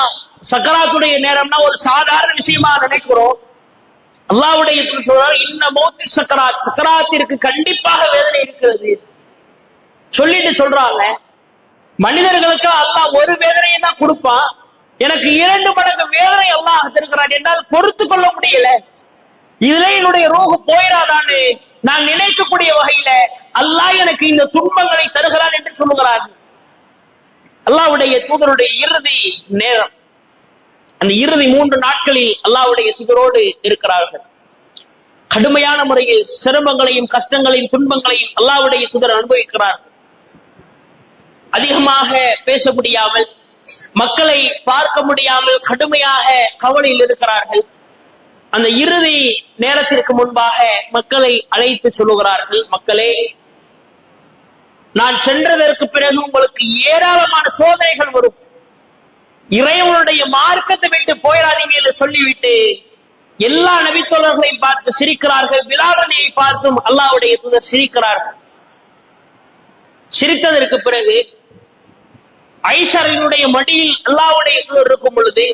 சக்கராத்துடைய நேரம்னா ஒரு சாதாரண விஷயமா நினைக்கிறோம். அல்லாஹ்வுடைய தூதர் சொல்றார், இன்ன மௌத்தி சக்கராத், சக்கராத்திற்கு கண்டிப்பாக வேதனை இருக்கிறது சொல்லிட்டு சொல்றாங்க. மனிதர்களுக்கு அல்லாஹ் ஒரு வேதனையை தான் கொடுப்பான், எனக்கு 2 மடங்கு வேதனை அல்லாஹ் தருகிறான் என்றால் பொறுத்து கொள்ள முடியல. இதுல என்னுடைய ரூஹ் போயிடாதான்னு நான் நினைக்கக்கூடிய வகையில அல்லாஹ் எனக்கு இந்த துன்பங்களை தருகிறான் என்று சொல்லுகிறார்கள். அல்லாஹ்வுடைய தூதருடைய இறுதி நேரம், அந்த இறுதி 3 நாட்களில் அல்லாஹ்வுடைய தூதரோடு இருக்கிறார்கள். கடுமையான முறையில் சிரமங்களையும் கஷ்டங்களையும் துன்பங்களையும் அல்லாஹ்வுடைய தூதர் அனுபவிக்கிறார்கள். அதிகமாக பேச முடியாமல், மக்களை பார்க்க முடியாமல் கடுமையாக கவலையில் இருக்கிறார்கள். அந்த இறுதி நேரத்திற்கு முன்பாக மக்களை அழைத்து சொல்லுகிறார்கள், மக்களே, நான் சென்றதற்கு பிறகு உங்களுக்கு ஏராளமான சோதனைகள் வரும், இறைவனுடைய மார்க்கத்தை விட்டு போயிடாதீங்க என்று சொல்லிவிட்டு எல்லா நபித்தோழர்களையும் பார்த்து சிரிக்கிறார்கள். பிலால் அலியை பார்த்தும் அல்லாஹ்வுடைய தூதர் சிரிக்கிறார்கள். சிரித்ததற்கு பிறகு ஐஷாவினுடைய மடியில் அல்லாஹ்வுடைய தூதர் இருக்கும் பொழுது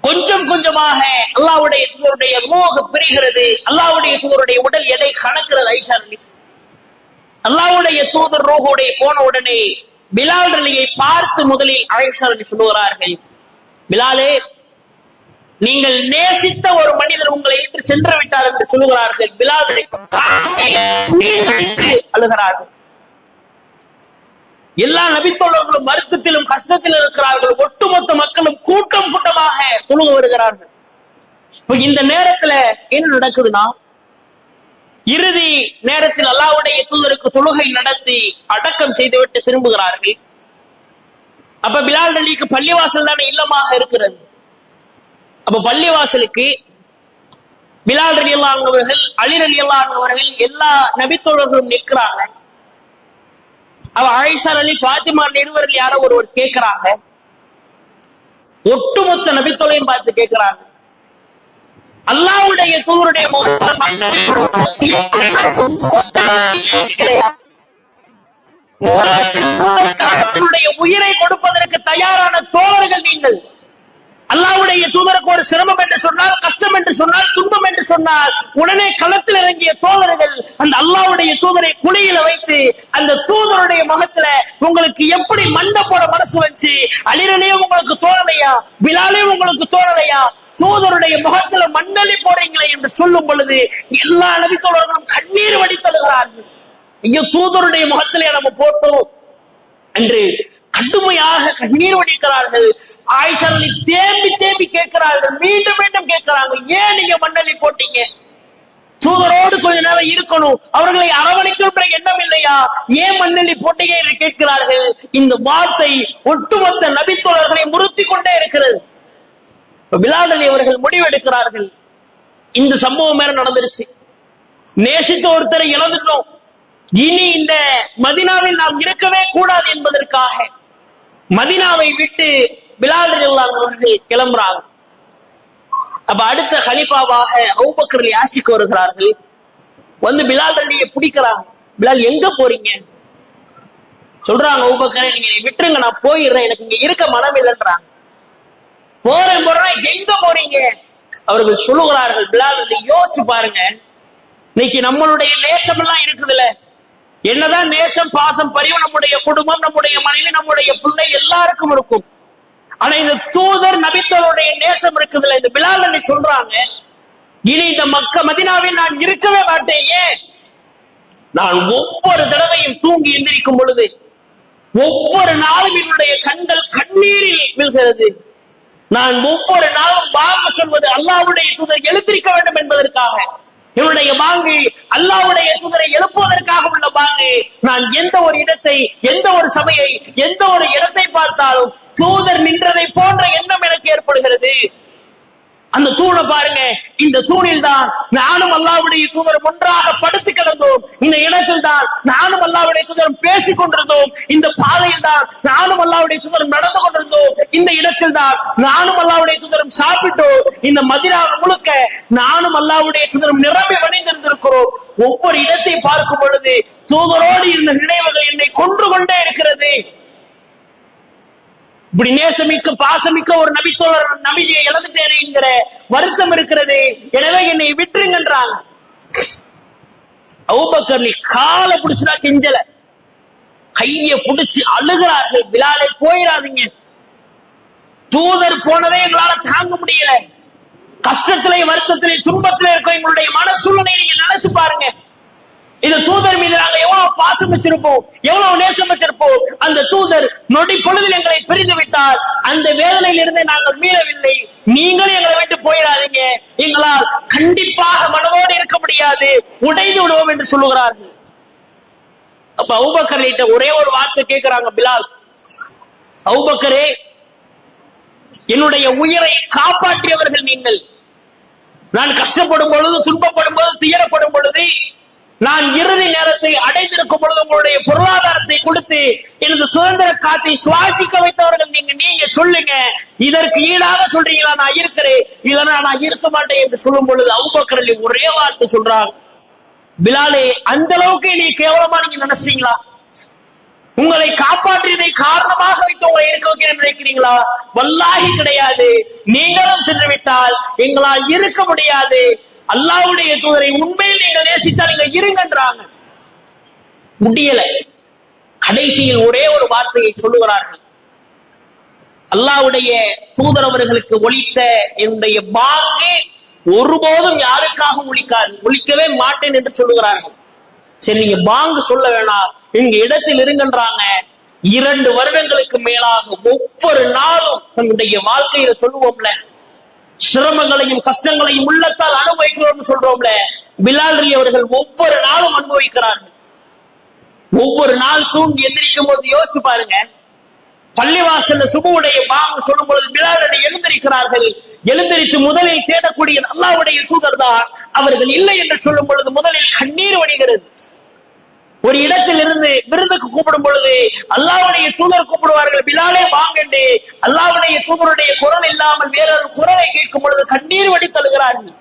கொஞ்சம் கொஞ்சமாக அல்லாஹ்வுடைய தூதருடைய ரூஹ் பிரிகிறது. அல்லாஹ்வுடைய தூதருடைய உடல் எடை கணக்கிறது. ஐஷா அலி அல்லாஹ்வுடைய தூதர் ரூஹுடைய போன உடனே பிலால் அலியை பார்த்து முதலில் ஐஷா அலி சொல்லுகிறார்கள், பிலாலே, நீங்கள் நேசித்த ஒரு மனிதர் உங்களை விட்டு சென்று விட்டார் என்று சொல்லுகிறார்கள். பிலால் அலி அழுகிறார்கள். எல்லா நபித்தோழர்களும் வருத்தத்திலும் கஷ்டத்தில் இருக்கிறார்கள். ஒட்டுமொத்த மக்களும் கூட்டம் கூட்டமாக தொழுக வருகிறார்கள். இப்ப இந்த நேரத்துல என்ன நடக்குதுன்னா, இறுதி நேரத்தில் அல்லாஹ்வுடைய தூதருக்கு தொழுகை நடத்தி அடக்கம் செய்துவிட்டு திரும்புகிறார்கள். அப்ப பிலால் அலிக்கு பள்ளிவாசல் தானே இல்லமாக இருக்கிறது. அப்ப பள்ளிவாசலுக்கு பிலால் ரலியல்லாஹு அன்ஹு அவர்கள், அலி ரலியல்லாஹு அன்ஹு அவர்கள், எல்லா நபித்தோழர்களும் நிற்கிறாங்க. அவ ஆயிஷா அலி, ஃபாத்திமா இருவரில் யாரோ ஒருவர் கேட்கிறாங்க. ஒட்டுமொத்த நபித்தோழையும் பார்த்து கேட்கிறாங்க, அல்லாஹ்வுடைய தூதருடைய உயிரை கொடுப்பதற்கு தயாரான தோழர்கள் நீங்கள். அல்லாஹ்வுடைய தூதருக்கு ஒரு சிரமம் என்று சொன்னால், கஷ்டம் என்று சொன்னால், துன்பம் என்று சொன்னால் உடனே களத்தில் இறங்கிய தோழர்கள் அந்த அல்லாஹ்வுடைய தூதரை குழியில வைத்து அந்த தூதருடைய முகத்துல உங்களுக்கு எப்படி மண்டை போட மனசு வச்சு, அலிரலையும் உங்களுக்கு தோழலையா, பிலாலையும் உங்களுக்கு தோழலையா, தூதருடைய முகத்துல மண்ணலி போறீங்களே என்று சொல்லும் பொழுது எல்லா நபித்தோழர்களும் கண்ணீர் வடித்தழுகிறார்கள். ஐயோ, தூதருடைய முகத்திலே நம்ம போட்டோம் என்று கடுமையாக கண்ணீர் வடிக்கிறார்கள். ஆயிஷா அலி தேம்பி தேம்பி கேட்கிறார்கள், மீண்டும் மீண்டும் கேட்கிறாங்க, ஏன் நீங்க மண்ணலி போட்டீங்க? தூதரோடு கொஞ்ச நேரம் இருக்கணும், அவர்களை அரவணைக்கின்ற எண்ணம் இல்லையா, ஏன் மண்ணலி போட்டீங்க என்று கேட்கிறார்கள். இந்த வார்த்தை ஒட்டுமொத்த நபித்தோழர்களை முறுத்தி கொண்டே இருக்கிறது. பிலால் அலி அவர்கள் முடிவெடுக்கிறார்கள், இந்த சம்பவம் மேல நடந்துருச்சு, நேசித்த ஒருத்தரை இழந்துட்டோம், இனி இந்த மதீனாவில் நாம் இருக்கவே கூடாது என்பதற்காக மதீனாவை விட்டு பிலால் ரலியல்லாஹு அவர்கள் கிளம்புறாங்க. அப்ப அடுத்த கலீஃபாவாக அபூபக்கர் ஆட்சிக்கு வருகிறார்கள். வந்து பிலால் அலியை பிடிக்கிறாங்க. பிலால், எங்க போறீங்க? சொல்றாங்க, அபூபக்கரே, நீங்க விட்டுருங்க, நான் போயிடுறேன், எனக்கு இங்க இருக்க மனம் இல்லைன்றாங்க. போறேன் எங்க போறீங்க? அவர்கள் சொல்லுகிறார்கள், பிலால் அலி, யோசிச்சு பாருங்க, இன்னைக்கு நம்மளுடைய நேசம் எல்லாம் இருக்குதுல்ல, என்னதான் நேசம், பாசம், பரிவு நம்முடைய குடும்பம், நம்முடைய மனைவி, நம்முடைய பிள்ளை எல்லாருக்கும் இருக்கும். ஆனா இந்த தூதர் நபித்தோருடைய நேசம் இருக்குதுல்ல, இந்த பிலால் அலி சொல்றாங்க, இனி இந்த மதீனாவில் நான் இருக்கவே மாட்டேன். ஏன்? நான் ஒவ்வொரு தடவையும் தூங்கி எந்திரிக்கும் பொழுது ஒவ்வொரு நாளும் என்னுடைய கண்கள் கண்ணீரில் விழுகிறது. நான் ஒவ்வொரு நாளும் பாங்கு சொல்வது அல்லாஹ்வுடைய தூதர் எழுந்திருக்க வேண்டும் என்பதற்காக. என்னுடைய பாங்கு அல்லாஹ்வுடைய தூதரை எழுப்புவதற்காக உள்ள பாங்கு. நான் எந்த ஒரு இடத்தை, எந்த ஒரு சபையை, எந்த ஒரு இடத்தை பார்த்தாலும் தூதர் நின்றதை போன்ற எண்ணம் எனக்கு ஏற்படுகிறது. அந்த தூணை பாருங்க, இந்த தூணில் தான் நானும் அல்லாஹ்வுடைய தூதரும் ஒன்றாக படுத்து கிடந்தோம். இந்த இடத்தில் தான் நானும் அல்லாஹ்வுடைய தூதரும் பேசிக் கொண்டிருந்தோம். இந்த பாதையில் தான் நானும் அல்லாஹ்வுடைய தூதரும் நடந்து கொண்டிருந்தோம். இந்த இடத்தில் தான் நானும் அல்லாஹ்வுடைய தூதரும் சாப்பிட்டோம். இந்த மதீனா முழுக்க நானும் அல்லாஹ்வுடைய தூதரும் நிரம்பி வணிந்திருந்திருக்கிறோம். ஒவ்வொரு இடத்தை பார்க்கும் பொழுது தூதரோடு இருந்த நினைவுகள் என்னை கொன்று கொண்டே இருக்கிறது. இப்படி நேசமிக்க பாசமிக்க ஒரு நபித்தோழர் நபியை இழந்துட்டேனே என்கிற வருத்தம் இருக்கிறது. எனவே என்னை விட்டுருங்கன்றாங்க. அபூபக்கர் காலை பிடிச்சுதா கெஞ்சல, கைய பிடிச்சு அழுகிறார்கள். பிலாலை, போயிடாதீங்க, தூதர் போனதே எங்களால தாங்க முடியல, கஷ்டத்திலே, வருத்தத்திலே, துன்பத்திலே இருக்க எங்களுடைய மன சூழ்நிலையை நீங்க நினைச்சு பாருங்க. இந்த தூதர் மீது நாங்க எவ்வளவு பாசம் வச்சிருப்போம், எவ்வளவு நேசம் வச்சிருப்போம். அந்த தூதர் நொடி பொழுதில் எங்களை பிரிந்து விட்டால் அந்த வேதனையில் இருந்து நாங்கள் மீளவில்லை. நீங்களும் எங்களை விட்டு போயிடாதீங்க, எங்களால் கண்டிப்பாக மனதோடு இருக்க முடியாது, உடைந்து விடுவோம் என்று சொல்லுகிறார்கள். அப்ப அபூபக்கர் ஒரே ஒரு வார்த்தை கேட்கிறாங்க பிலால், அபூபக்கரே, என்னுடைய உயிரை காப்பாற்றியவர்கள் நீங்கள். நான் கஷ்டப்படும் பொழுது, துன்பப்படும் பொழுது, துயரப்படும் பொழுது நான் இறுதி நேரத்தை அடைந்திருக்கும் பொழுது உங்களுடைய பொருளாதாரத்தை கொடுத்து எனது சுதந்திர காத்தை சுவாசிக்க வைத்தவர்கள் நீங்க சொல்லுங்க, இதற்கு ஈடாக சொல்றீங்களா நான் இருக்கிறேன், இல்லைன்னா நான் இருக்க மாட்டேன் என்று சொல்லும் பொழுது அபூபக்கர் ஒரே வார்த்தை சொல்றாங்க, பிலாலே அந்த அளவுக்கு நீ கேவலமா நீங்க நினைச்சீங்களா? உங்களை காப்பாற்றியதை காரணமாக வைத்து உங்களை இருக்க வைக்கிறேன் நினைக்கிறீங்களா? வல்லாஹி கிடையாது. நீங்களும் சென்று விட்டால் எங்களால் இருக்க முடியாது. அல்லாஹ்வுடைய தூதரை உண்மையில் நீங்கள் நேசித்தால் நீங்க இருங்கன்றாங்க. முடியல. கடைசியில் ஒரே ஒரு வார்த்தையை சொல்லுகிறார்கள், அல்லாஹ்வுடைய தூதர் அவர்களுக்கு ஒலித்த என்னுடைய பாங்கு ஒருபோதும் யாருக்காகவும் ஒலிக்கவே மாட்டேன் என்று சொல்லுகிறார்கள். சரி, நீங்க பாங்கு சொல்ல வேணாம், இங்க இடத்தில் இருங்கன்றாங்க. 2 வருடங்களுக்கு மேலாக ஒவ்வொரு நாளும் தன்னுடைய வாழ்க்கையில சொல்லுவோம்ல, சிரமங்களையும் கஷ்டங்களையும் உள்ளத்தால் அனுபவிக்கிறோம் சொல்றோம்ல, பிலால் ரலி அவர்கள் ஒவ்வொரு நாளும் அனுபவிக்கிறார்கள். ஒவ்வொரு நாள் தூங்கி எந்திரிக்கும் போது யோசிச்சு பாருங்க, பள்ளிவாசல்ல சுபுவுடைய பாங்கு சொல்லும் பொழுது பிலால் ரலி எழுந்திருக்கிறார்கள். எழுந்திரித்து முதலில் தேடக்கூடியது அல்லாஹ்வுடைய தூதர் தான். அவர்கள் இல்லை என்று சொல்லும் பொழுது முதலில் கண்ணீர் வடிகிறது. ஒரு இடத்தில் இருந்து விருந்துக்கு கூப்பிடும் பொழுது அல்லாஹ்வுடைய தூதர் கூப்பிடுவார்கள், பிலாலே வாங்கண்டு. அல்லாஹ்வுடைய தூதருடைய குரல் இல்லாமல் வேறொரு குரலை கேட்கும் பொழுது கண்ணீர் வடித்தழுகிறார்கள்.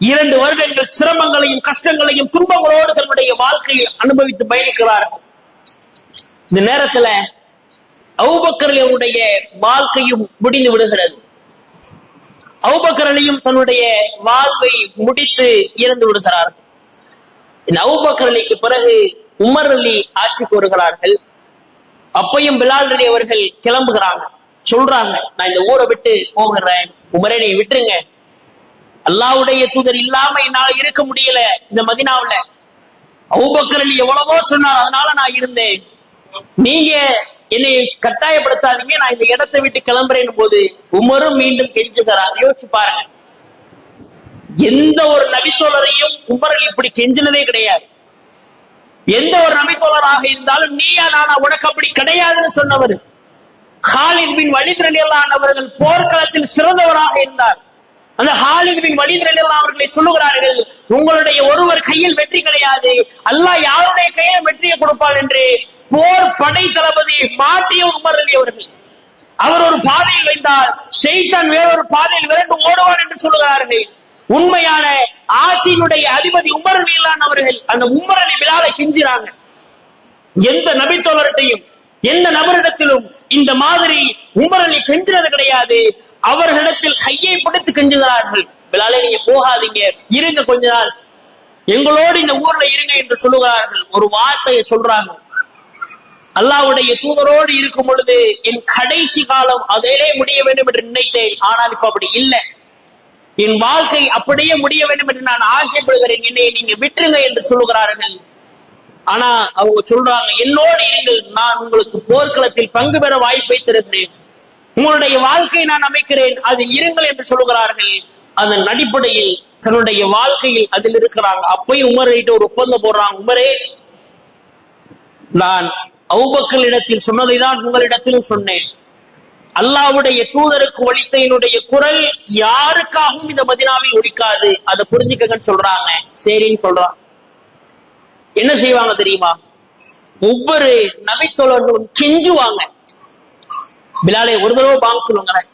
2 வருடங்கள் சிரமங்களையும் கஷ்டங்களையும் துன்பங்களோடு தன்னுடைய வாழ்க்கையை அனுபவித்து பயணிக்கிறார்கள். இந்த நேரத்துல அபூபக்கர் அவருடைய வாழ்க்கையும் முடிந்து விடுகிறது. அபூபக்கர் தன்னுடைய வாழ்வை முடித்து இறந்து விடுகிறார்கள். இந்த அபூபக்கர் பிறகு உமர் அலி ஆட்சிக்கு வருகிறார்கள். அப்பையும் பிலால் ரலி அவர்கள் கிளம்புகிறாங்க. சொல்றாங்க, நான் இந்த ஊரை விட்டு போகிறேன், உமரே நீ விட்டுருங்க, அல்லாஹ்வுடைய தூதர் இல்லாம என்னால இருக்க முடியல இந்த மதீனாவுல. அபூபக்கர் எவ்வளவோ சொன்னார், அதனால நான் இருந்தேன், நீங்க என்னை கட்டாயப்படுத்தாதீங்க, நான் இந்த இடத்தை விட்டு கிளம்புறேன் போது உமரும் மீண்டும் கெஞ்சுகிறார். யோசிச்சு பாருங்க, எந்த ஒரு நபித்தோழரையும் உமர் இப்படி கெஞ்சினதே கிடையாது. எந்த ஒரு நபித்தோழராக இருந்தாலும் நீயா நானா உனக்கு அப்படி கிடையாதுன்னு சொன்னவர். காலித் பின் வலீத் ரலியல்லாஹு அன்ஹு அவர்கள் போர்க்களத்தில் சிறந்தவராக இருந்தார். அந்த காலித் பின் வலீத் ரலியல்லாஹு அன்ஹு அவர்களை சொல்லுகிறார்கள், உங்களுடைய ஒருவர் கையில் வெற்றி கிடையாது, அல்லாஹ் யாருடைய கையில் வெற்றியை கொடுப்பான் என்று போர் படை தளபதி மாட்டிய உமர் அலி அவர்கள். அவர் ஒரு பாதையில் வைத்தால் ஷைத்தான் வேறொரு பாதையில் விரண்டு ஓடுவான் என்று சொல்லுகிறார்கள். உண்மையான ஆட்சியினுடைய அதிபதி உமர் ரலியல்லாஹு அவர்கள் அந்த உமர் அலி பிலாலை கெஞ்சிறாங்க. எந்த நபித்தோழர்கிட்டையும் எந்த நபரிடத்திலும் இந்த மாதிரி உமர் அலி கெஞ்சினது கிடையாது. அவர்களிடத்தில் கையை பிடித்து கெஞ்சுகிறார்கள், பிலாலை நீங்க போகாதீங்க, இருங்க கொஞ்ச நாள் எங்களோடு இந்த ஊர்ல இருங்க என்று சொல்லுகிறார்கள். ஒரு வார்த்தையை சொல்றாங்க, அல்லாஹ்வுடைய தூதரோடு இருக்கும் பொழுது என் கடைசி காலம் அதிலே முடிய வேண்டும் என்று நினைத்தேன், ஆனால் இப்ப அப்படி இல்லை, என் வாழ்க்கை அப்படியே முடிய வேண்டும் என்று நான் ஆசைப்படுகிறேன், என்னை நீங்க விட்டுருங்க என்று சொல்லுகிறார்கள். ஆனா அவங்க சொல்றாங்க, என்னோடு இருங்கள், நான் உங்களுக்கு போர்க்களத்தில் பங்கு பெற வாய்ப்பை தருகிறேன், உங்களுடைய வாழ்க்கையை நான் அமைக்கிறேன், அதில் இருங்கள் என்று சொல்லுகிறார்கள். அதன் அடிப்படையில் தன்னுடைய வாழ்க்கையில் அதில் இருக்கிறாங்க. அப்பயும் உமர்கிட்ட ஒரு ஒப்பந்தம் போடுறாங்க, உமரே நான் அபூபக்கரிடத்தில் சொன்னதை தான் உங்களிடத்திலும் சொன்னேன், அல்லாஹ்வுடைய தூதருக்கு ஒலித்த என்னுடைய குரல் யாருக்காகவும் இந்த மதீனாவில் ஒலிக்காது, அதை புரிஞ்சுக்கங்கன்னு சொல்றாங்க. சரின்னு சொல்றான். என்ன செய்வாங்க தெரியுமா, ஒவ்வொரு நபித்தோழர்களும் கெஞ்சுவாங்க, பிலாலே ஒரு தடவை பாங்க சொல்லுங்களேன்,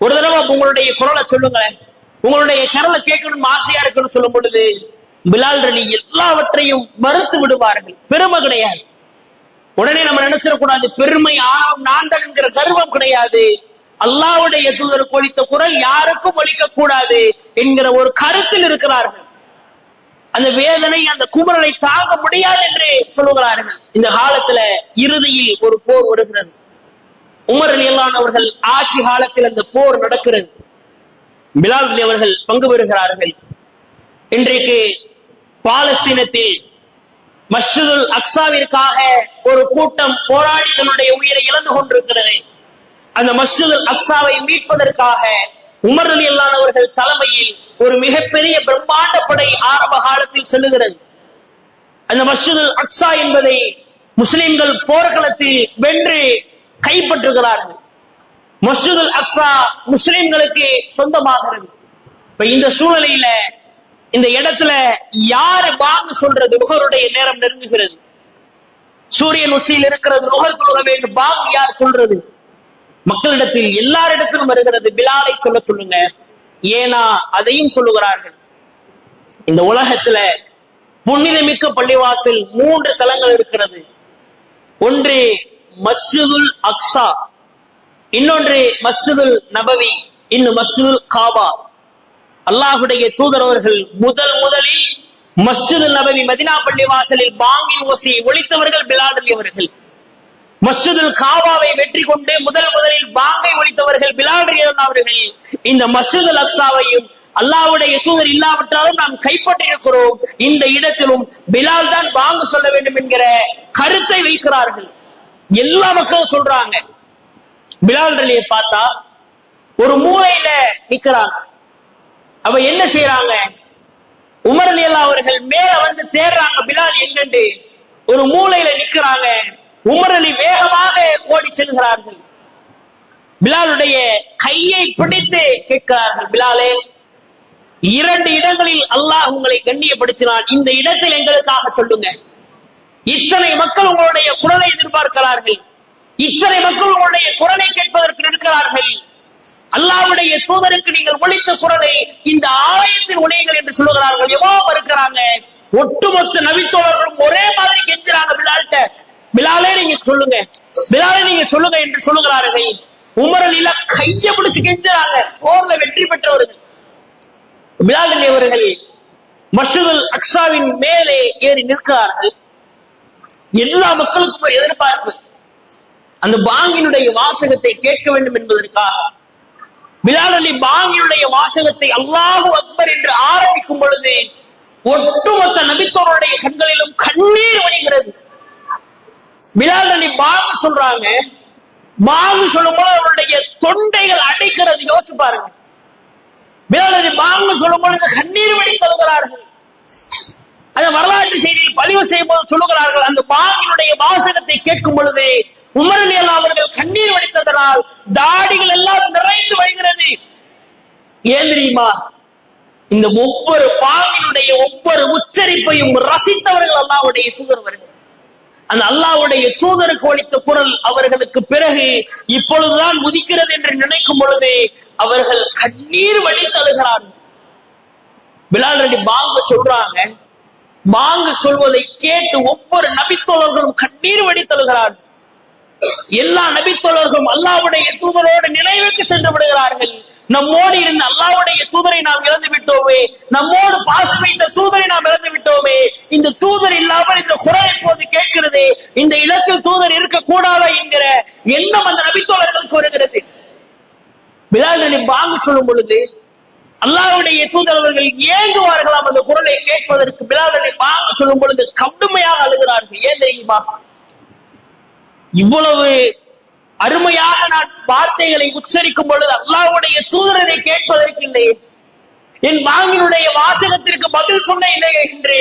ஒரு தடவை உங்களுடைய குரலை சொல்லுங்களேன், உங்களுடைய குரலை கேட்கணும் ஆசையா இருக்குன்னு சொல்லும் பொழுது பிலால் ரலி எல்லாவற்றையும் மறுத்து விடுவார்கள். பெருமை கிடையாது. உடனே நம்ம நினைச்சிடக்கூடாது, பெருமை ஆணவம் நான் தான் என்கிற கர்வம் கிடையாது. அல்லாஹ்வுடைய தூதருக்கு ஒலித்த குரல் யாருக்கும் ஒலிக்க கூடாது என்கிற ஒரு கருத்தில் இருக்கிறார்கள். அந்த வேதனை அந்த குமரனை தாங்க முடியாது என்று சொல்லுகிறார்கள். இந்த காலத்துல இறுதியில் ஒரு போர் வருகிறது. உமர் ரலியல்லாஹு அன்ஹு அவர்கள் ஆட்சி காலத்தில் அந்த போர் நடக்கிறது. பிலால் ரலி அவர்கள் பங்கு பெறுகிறார்கள். இன்றைக்கு பாலஸ்தீனத்தில் மஸ்ஜிதுல் அக்ஸாவிற்காக ஒரு கூட்டம் போராடி தன்னுடைய உயிரை இழந்து கொண்டிருக்கிறது. அந்த மஸ்ஜிதுல் அக்ஸாவை மீட்பதற்காக உமர் ரலியல்லாஹு அன்ஹு அவர்கள் தலைமையில் ஒரு மிகப்பெரிய பிரம்மாண்ட படை ஆரம்ப காலத்தில் செல்லுகிறது. அந்த மஸ்ஜிதுல் அக்ஸா என்பதை முஸ்லிம்கள் போர்க்களத்தில் வென்று கைப்பற்றுகிறார்கள். மஸ்ஜிதுல் அக்ஸா முஸ்லிம்களுக்கு சொந்தமாகிறது. இப்ப இந்த சூழ்நிலையில இந்த இடத்துல யாரு பாங்கு சொல்றது? நுகருடைய நேரம் நெருங்குகிறது, சூரியன் உச்சியில் இருக்கிறது, நுகர் தொழுக வேண்டும், பாங்கு யார் சொல்றது? மக்களிடத்தில் எல்லாரிடத்திலும் வருகிறது. பிலாலை சொல்ல சொல்லுங்க. ஏனா அதையும் சொல்லுகிறார்கள். இந்த உலகத்துல புனிதமிக்க பள்ளிவாசல் 3 தலங்கள் இருக்கிறது. ஒன்று மஸ்ஜிதுல் அக்ஸா, இன்னொன்று மஸ்ஜிதுல் நபவி, இன்னும் மஸ்ஜிதுல் காபா. அல்லாஹுடைய தூதர் அவர்கள் முதலில் மஸ்ஜிதுல் நபவி மதினா பள்ளிவாசலில் பாங்கின் ஓசையை ஒலித்தவர்கள் பிலால் அலி அவர்கள். மஸ்ஜிதுல் காபாவை வெற்றி கொண்டு முதலில் பாங்கை ஒலித்தவர்கள் பிலால் அலி அவர்கள். இந்த மஸ்ஜிதுல் அக்ஸாவையும் அல்லாஹ்வுடைய தூதர் இல்லாவிட்டாலும் நாம் கைப்பற்றியிருக்கிறோம். இந்த இடத்திலும் பிலால் தான் பாங்கு சொல்ல வேண்டும் என்கிற கருத்தை வைக்கிறார்கள். எல்லா மக்களும் சொல்றாங்க. பிலால் அலியை பார்த்தா ஒரு மூலையில நிக்கிறாங்க. அவ என்ன செய்யறாங்க? உமர் ரலியல்லாஹு அவர்கள் மேல வந்து தேடுறாங்க பிலால் எங்கண்டு. ஒரு மூலையில நிக்கிறாங்க. உமர் அலி வேகமாக ஓடி செல்கிறார்கள். பிலாலுடைய கையை பிடித்து கேட்கிறார்கள், பிலாலே, 2 இடங்களில் அல்லாஹ் உங்களை கண்ணியப்படுத்தினான், இந்த இடத்தில் எங்களுக்காக சொல்லுங்க. இத்தனை மக்கள் உங்களுடைய குரலை எதிர்பார்க்கிறார்கள், இத்தனை மக்கள் உங்களுடைய குரலை கேட்பதற்கு இருக்கிறார்கள். அல்லாஹ்வுடைய தூதருக்கு நீங்கள் ஒலித்த குரலை இந்த ஆலயத்தில் ஒலியுங்கள் என்று சொல்லுகிறார்கள். எவ்வளவு இருக்கிறாங்க. ஒட்டுமொத்த நபித்தோழர்களும் ஒரே மாதிரி கெஞ்சுறாங்க பிலால்ட்ட. பிலாலே நீங்க சொல்லுங்க, பிலாலே நீங்க சொல்லுங்க என்று சொல்லுகிறார்கள். உமர் அலில கைய பிடிச்சு கெஞ்சுறாங்க. போர்ல வெற்றி பெற்றவர்கள். பிலால் அலி அவர்கள் மஸ்ஜிதுல் அக்ஸாவின் மேலே ஏறி நிற்கிறார்கள். எல்லா மக்களுக்கும் எதிர்பார்ப்பு அந்த பாங்கினுடைய வாசகத்தை கேட்க வேண்டும் என்பதற்காக. பிலால் அலி பாங்கினுடைய வாசகத்தை அல்லாஹு அக்பர் என்று ஆரம்பிக்கும் பொழுது ஒட்டுமொத்த நபித்தோருடைய கண்களிலும் கண்ணீர் வழிகிறது. பிலால் அலி பாங்கு சொல்றாங்க. பாங்கு சொல்லும் பொழுது அவருடைய தொண்டைகள் அடைக்கிறது. யோசிச்சு பாருங்க. பிலால் அலி பாங்கு சொல்லும் பொழுது கண்ணீர் வடி தருகிறார்கள். அந்த வரலாற்று செய்தியில் பதிவு செய்யும் போது சொல்லுகிறார்கள், அந்த பாங்கினுடைய வாசகத்தை கேட்கும் பொழுது உமர் ரலியல்லாஹு அவர்கள் கண்ணீர் வடித்ததனால் தாடிகள் எல்லாம் நிறைந்து வருகிறது. ஏன் தெரியுமா? இந்த ஒவ்வொரு பாங்கினுடைய ஒவ்வொரு உச்சரிப்பையும் ரசித்தவர்கள் அல்லாஹ்வுடைய தூதர் வருகிறார். அந்த அல்லாஹ்வுடைய தூதருக்கு ஒலித்த குரல் அவர்களுக்கு பிறகு இப்பொழுதுதான் உதிக்கிறது என்று நினைக்கும் பொழுது அவர்கள் கண்ணீர் வடித்து அழுகிறார்கள். பிலால் அலி பாங்கு சொல்றாங்க. பாங்கு சொல்வதை கேட்டு ஒவ்வொரு நபித்தோழர்களும் கண்ணீர் வடித்து அழுகிறார்கள். எல்லா நபித்தோழர்களும் அல்லாஹ்வுடைய தூதரோடு நினைவுக்கு சென்று விடுகிறார்கள். நம்மோடு இருந்த அல்லாஹ்வுடைய தூதரை நாம் இழந்து விட்டோமே, நம்மோடு பாசம் வைத்த தூதரை நாம் இழந்து விட்டோமே, இந்த தூதர் இல்லாமல் இந்த குரல் இப்போது கேட்கிறது, இந்த இடத்தில் தூதர் இருக்க கூடாதா என்கிற எண்ணம் அந்த நபித்தோழர்களுக்கு வருகிறது. பிலால் அலி பாங்கு சொல்லும் பொழுது அல்லாஹ்வுடைய தூதர் அவர்கள் ஏங்குவார்களாம் அந்த குரலை கேட்பதற்கு. பிலால் அலி பாங்கு சொல்லும் பொழுது கடுமையாக அழுகிறார்கள். ஏன் தெரியுமா? இவ்வளவு அருமையாக நான் வார்த்தைகளை உச்சரிக்கும் பொழுது அல்லாஹ்வுடைய தூதரை கேட்பதற்கு இல்லை, என் பாங்கினுடைய வாசகத்திற்கு பதில் சொன்ன இல்லை என்று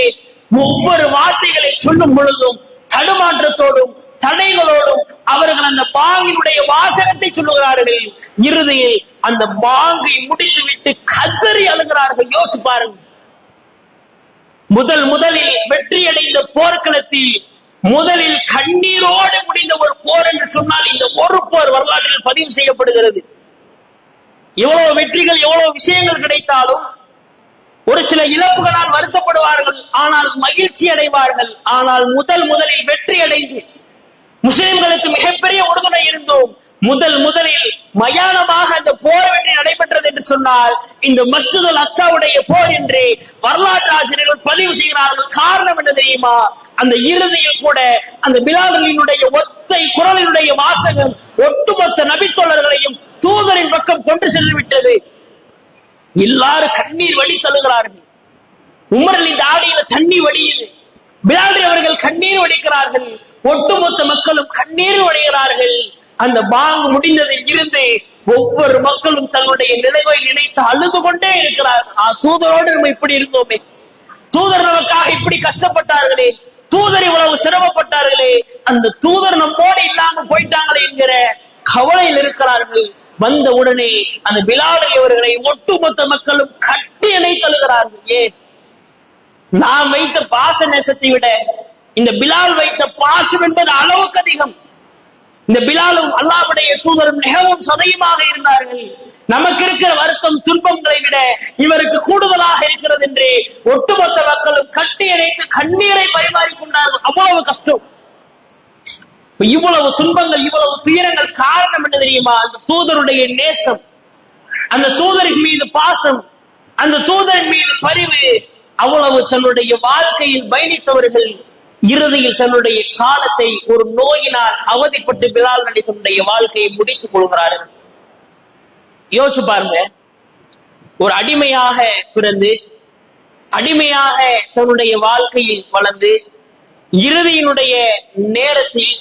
ஒவ்வொரு வார்த்தைகளை சொல்லும் பொழுதும் தடுமாற்றத்தோடும் தடைகளோடும் அவர்கள் அந்த பாங்கினுடைய வாசகத்தை சொல்லுகிறார்கள். இறுதியில் அந்த பாங்கை முடித்துவிட்டு கதறி அழுகிறார்கள். யோசிச்சு பாருங்கள். முதலில் வெற்றியடைந்த போர்க்களத்தில் முதலில் கண்ணீரோடு முடிந்த ஒரு போர் என்று சொன்னால் இந்த ஒரு போர் வரலாற்றில் பதிவு செய்யப்படுகிறது. எவ்வளவு வெற்றிகள், எவ்வளவு விஷயங்கள் கிடைத்தாலும் ஒரு சில இழப்புகளால் வருத்தப்படுவார்கள், ஆனால் மகிழ்ச்சி அடைவார்கள். ஆனால் முதலில் வெற்றி அடைந்து முஸ்லிம்களுக்கு மிகப்பெரிய உறுதுணை இருந்தோம். முதலில் மயானமாக அந்த போர் வெற்றி நடைபெற்றது என்று சொன்னால் இந்த மஸ்ஜிதுல் அக்ஸாவுடைய போர் என்று வரலாற்று ஆசிரியர்கள் பதிவு செய்கிறார்கள். காரணம் என்ன தெரியுமா? அந்த இறுதியில் கூட அந்த பிலால் அலியினுடைய ஒத்தை குரலினுடைய வாசகம் ஒட்டுமொத்த நபித்தோழர்களையும் தூதரின் பக்கம் கொண்டு சென்று விட்டது. எல்லாரும் கண்ணீர் வடி தழுகிறார்கள். உமர் அலி தாடியில தண்ணி வடியுது. பிலால் அலி அவர்கள் கண்ணீர் வடிக்கிறார்கள். ஒட்டுமொத்த மக்களும் கண்ணீர் வடிகிறார்கள். அந்த பாங்கு முடிந்ததில் இருந்து ஒவ்வொரு மக்களும் தன்னுடைய நினைவை நினைத்து அழுது கொண்டே இருக்கிறார்கள். தூதரோடு நம்ம இப்படி இருந்தோமே, தூதர் நமக்காக இப்படி கஷ்டப்பட்டார்களே, தூதர் இவ்வளவு சிரமப்பட்டார்களே, அந்த தூதர் நம்மோடு இல்லாம போயிட்டாங்களே என்கிற கவலையில் இருக்கிறார்கள். வந்த உடனே அந்த பிலால் அலி அவர்களை ஒட்டுமொத்த மக்களும் கட்டி அணைத்து அழுகிறார்கள். ஏன்? நாம் வைத்த பாச நேசத்தை விட இந்த பிலால் வைத்த பாசம் என்பது அளவுக்கு அதிகம். இந்த பிலாலும் அல்லாஹ்வுடைய தூதரும் மிகவும் சதையுமாக இருந்தார்கள். நமக்கு இருக்கிற வருத்தம் துன்பங்களை விட இவருக்கு கூடுதலாக இருக்கிறது என்று ஒட்டுமொத்த மக்களும் கட்டி அணைத்து கண்ணீரை பரிமாறிக்கொண்டார்கள். அவ்வளவு கஷ்டம், இவ்வளவு துன்பங்கள், இவ்வளவு துயரங்கள் காரணம் என்ன தெரியுமா? அந்த தூதருடைய நேசம், அந்த தூதரின் மீது பாசம், அந்த தூதரின் மீது பரிவு. அவ்வளவு தன்னுடைய வாழ்க்கையில் பயணித்தவர்கள் இறுதியில் தன்னுடைய காலத்தை ஒரு நோயினால் அவதிப்பட்டு பிலால் நபி தன்னுடைய வாழ்க்கையை முடித்துக் கொள்கிறார்கள். யோசிச்சு பாருங்க, ஒரு அடிமையாக பிறந்து அடிமையாக தன்னுடைய வாழ்க்கையில் வளர்ந்து இறுதியினுடைய நேரத்தில்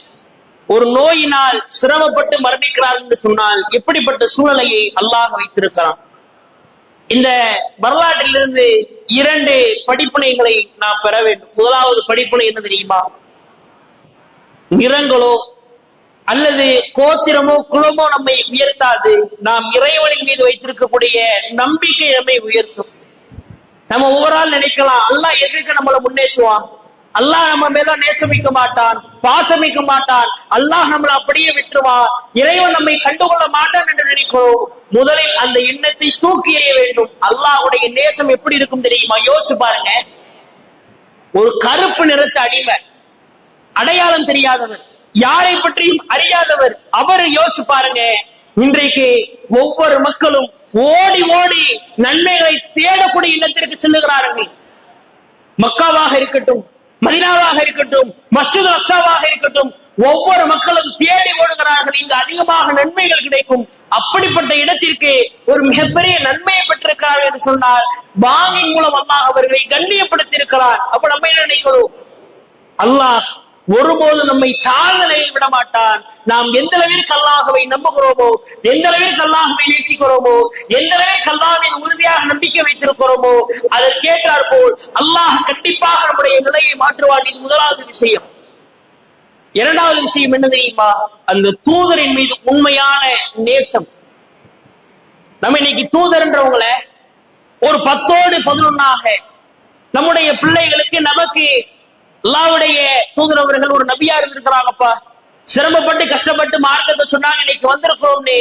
ஒரு நோயினால் சிரமப்பட்டு மரணிக்கிறார் என்று சொன்னால் எப்படிப்பட்ட சூழ்நிலையை அல்லாஹ் வைத்திருக்கிறான். இந்த வரலாற்றிலிருந்து 2 படிப்பினைகளை நாம் பெற வேண்டும். முதலாவது படிப்பினை என்ன தெரியுமா? நிறங்களோ அல்லது கோத்திரமோ குலமோ நம்மை உயர்த்தாது. நாம் இறைவனின் மீது வைத்திருக்கக்கூடிய நம்பிக்கை நம்மை உயர்த்தும். நம்ம ஒவ்வொரு நினைக்கலாம், அல்லாஹ் எதுக்கு நம்மளை முன்னேற்றுவான், அல்லாஹ் நம்ம மேல நேசமிக்க மாட்டான், பாசமிக்க மாட்டான், அல்லாஹ் நம்மளை அப்படியே விட்டுருவான், இறைவன் நம்மை கண்டுகொள்ள மாட்டான் என்று நினைக்கிறோம். முதலில் அந்த எண்ணத்தை தூக்கி எறிய வேண்டும். அல்லாஹ்வுடைய நேசம் எப்படி இருக்கும் தெரியுமா? யோசிச்சு பாருங்க, ஒரு கருப்பு நிறத்த அடிமை, அடையாளம் தெரியாதவர், யாரை பற்றியும் அறியாதவர், அவரை யோசிச்சு பாருங்க. இன்றைக்கு ஒவ்வொரு மக்களும் ஓடி ஓடி நன்மைகளை தேடக்கூடிய இல்லத்திற்கு செல்லுகிறார்கள். மக்காவாக இருக்கட்டும், மதீனாவாக இருக்கட்டும், மஸ்ஜித் அக்ஸாவாக இருக்கட்டும், ஒவ்வொரு மக்களும் தேடி ஓடுகிறார்கள். இங்கு அதிகமாக நன்மைகள் கிடைக்கும். அப்படிப்பட்ட இடத்திற்கு ஒரு மிகப்பெரிய நன்மையை பெற்றிருக்கிறார்கள் என்று சொன்னால் பாங்கின் மூலம் அல்லாஹ் அவர்களை கண்ணியப்படுத்தி இருக்கிறார். அப்ப நம்ம என்ன நினைக்கிறோம்? அல்லாஹ் ஒருபோது நம்மை தாழ்ந்த நிலையில் விட மாட்டான். நாம் எந்த அளவிற்கு அல்லாஹ்வை நம்புகிறோமோ, எந்த அளவிற்கு அல்லாஹ்வை நேசிக்கிறோமோ, எந்த அளவிற்கு அல்லாஹ்வின் உறுதியாக நம்பிக்கை வைத்திருக்கிறோமோ அதற்கேற்றார் போல் அல்லாஹ் கண்டிப்பாக நம்முடைய நிலையை மாற்றுவான். இது முதலாவது விஷயம். இரண்டாவது விஷயம் என்ன தெரியுமா? அந்த தூதரின் மீது உண்மையான நேசம். நம்ம இன்னைக்கு தூதர்ன்றவங்கள ஒரு 10ஓடு 11ஆக நம்முடைய பிள்ளைகளுக்கு, நமக்கு அல்லாஹ்வுடைய தூதர் அவர்கள் ஒரு நபியா இருந்திருக்கிறாங்கப்பா, சிரமப்பட்டு கஷ்டப்பட்டு மார்க்கத்தை சொன்னாங்க, இன்னைக்கு வந்திருக்கிறோம்னு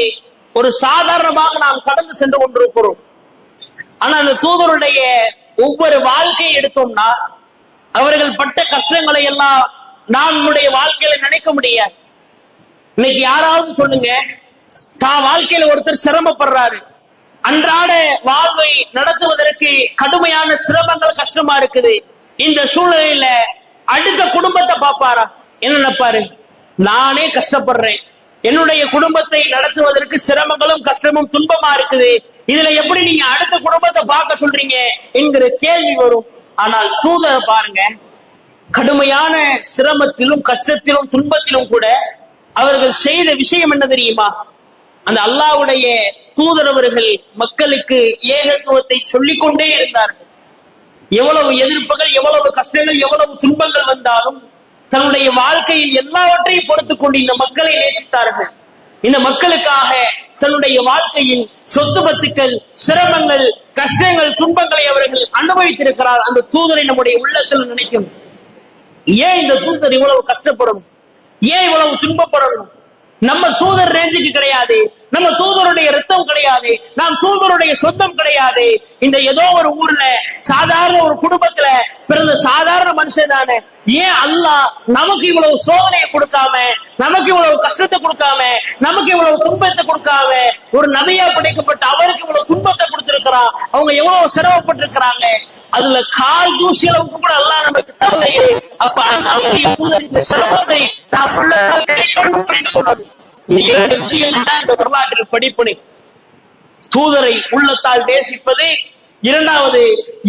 ஒரு சாதாரணமாக நாம் கடந்து சென்று கொண்டிருக்கிறோம். ஆனா அந்த தூதருடைய ஒவ்வொரு வாழ்க்கையை எடுத்தோம்னா அவர்கள் பட்ட கஷ்டங்களை எல்லாம் நாம் நம்முடைய வாழ்க்கையில நினைக்க முடியாது. இன்னைக்கு யாராவது சொல்லுங்க, தான் வாழ்க்கையில ஒருத்தர் சிரமப்படுறாரு, அன்றாட வாழ்வை நடத்துவதற்கு கடுமையான சிரமங்கள் கஷ்டமா இருக்குது. இந்த சூழ்நிலையில அடுத்த குடும்பத்தை பார்ப்பாரா? என்ன நினைப்பாரு? நானே கஷ்டப்படுறேன், என்னுடைய குடும்பத்தை நடத்துவதற்கு சிரமங்களும் கஷ்டமும் துன்பமா இருக்குது, இதுல எப்படி நீங்க அடுத்த குடும்பத்தை பார்க்க சொல்றீங்க என்கிற கேள்வி வரும். ஆனால் தூதரை பாருங்க, கடுமையான சிரமத்திலும் கஷ்டத்திலும் துன்பத்திலும் கூட அவர்கள் செய்த விஷயம் என்ன தெரியுமா? அந்த அல்லாஹ்வுடைய தூதரவர்கள் மக்களுக்கு ஏகத்துவத்தை சொல்லிக் கொண்டே இருந்தார்கள். எவ்வளவு எதிர்ப்புகள், எவ்வளவு கஷ்டங்கள், எவ்வளவு துன்பங்கள் வந்தாலும் தன்னுடைய வாழ்க்கையில் எல்லாவற்றையும் பொறுத்துக் கொண்டு இந்த மக்களை நேசித்தார்கள். இந்த மக்களுக்காக தன்னுடைய வாழ்க்கையில் சொத்து பத்துக்கள், சிரமங்கள், கஷ்டங்கள், துன்பங்களை அவர்கள் அனுபவித்திருக்கிறார். அந்த தூதரை நம்முடைய உள்ளத்தில் நினைக்கும், ஏன் இந்த தூதர் இவ்வளவு கஷ்டப்படணும், ஏன் இவ்வளவு துன்பப்படணும்? நம்ம தூதர் ரேஞ்சுக்கு கிடையாது, நம்ம தூதருடைய ரத்தம் கிடையாது, நாம் தூதருடைய சொந்தம் கிடையாது. இந்த ஏதோ ஒரு ஊர்ல சாதாரண ஒரு குடும்பத்துல பிறந்த சாதாரண மனுஷன் தானே. ஏன் அல்லாஹ் நமக்கு இவ்வளவு சோதனையை கொடுக்காம, நமக்கு இவ்வளவு கஷ்டத்தை கொடுக்காம, நமக்கு இவ்வளவு துன்பத்தை கொடுக்காம ஒரு நபியா படைக்கப்பட்ட அவருக்கு இவ்வளவு துன்பத்தை கொடுத்திருக்கிறான்? அவங்க எவ்வளவு சிரமப்பட்டு இருக்கிறாங்க, அதுல கால் தூசி அளவுக்கு கூட அல்லாஹ் நமக்கு தரலையே. அப்ப இந்த சிரமத்தை நாம் சொன்னது இந்த 2 விஷயம் தான் இந்த வரலாற்றில் படிப்பினை. தூதரை உள்ளத்தால் நேசிப்பது, இரண்டாவது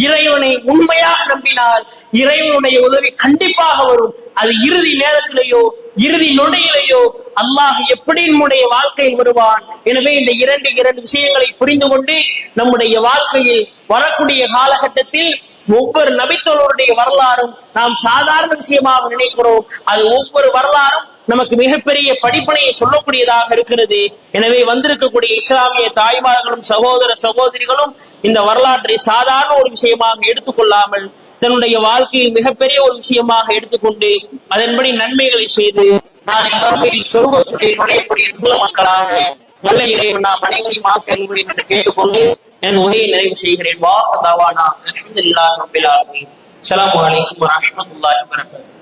இறைவனை உண்மையாக நம்பினால் இறைவனுடைய உதவி கண்டிப்பாக வரும். அது இறுதி நேரத்திலேயோ இறுதி நொடியிலேயோ அல்லாஹ் எப்படி நம்முடைய வாழ்க்கையில் வருவான். எனவே இந்த இரண்டு விஷயங்களை புரிந்து கொண்டு நம்முடைய வாழ்க்கையில் வரக்கூடிய காலகட்டத்தில் ஒவ்வொரு நபித்தோழருடைய வரலாறும் நாம் சாதாரண விஷயமாக நினைக்கிறோம். அது ஒவ்வொரு வரலாறும் நமக்கு மிகப்பெரிய படிப்பினையை சொல்லக்கூடியதாக இருக்கிறது. எனவே வந்திருக்கக்கூடிய இஸ்லாமிய தாய்மார்களும் சகோதர சகோதரிகளும் இந்த வரலாற்றை சாதாரண ஒரு விஷயமாக எடுத்துக்கொள்ளாமல் தன்னுடைய வாழ்க்கையில் மிகப்பெரிய ஒரு விஷயமாக எடுத்துக்கொண்டு அதன்படி நன்மைகளை செய்து நாளை சொர்க்கத்தில் நுழையக்கூடிய நல்ல மக்களாக நல்ல இறைவன் நாம் அனைவரையும் ஆக்க முடியும் என்று கேட்டுக்கொண்டு என் உரையை நிறைவு செய்கிறேன். வாஹதாவானா அல்ஹம்துலில்லாஹி ரப்பில் ஆலமீன். அஸ்ஸலாமு அலைக்கும் வரஹ்மத்துல்லாஹி வபரகாத்துஹு.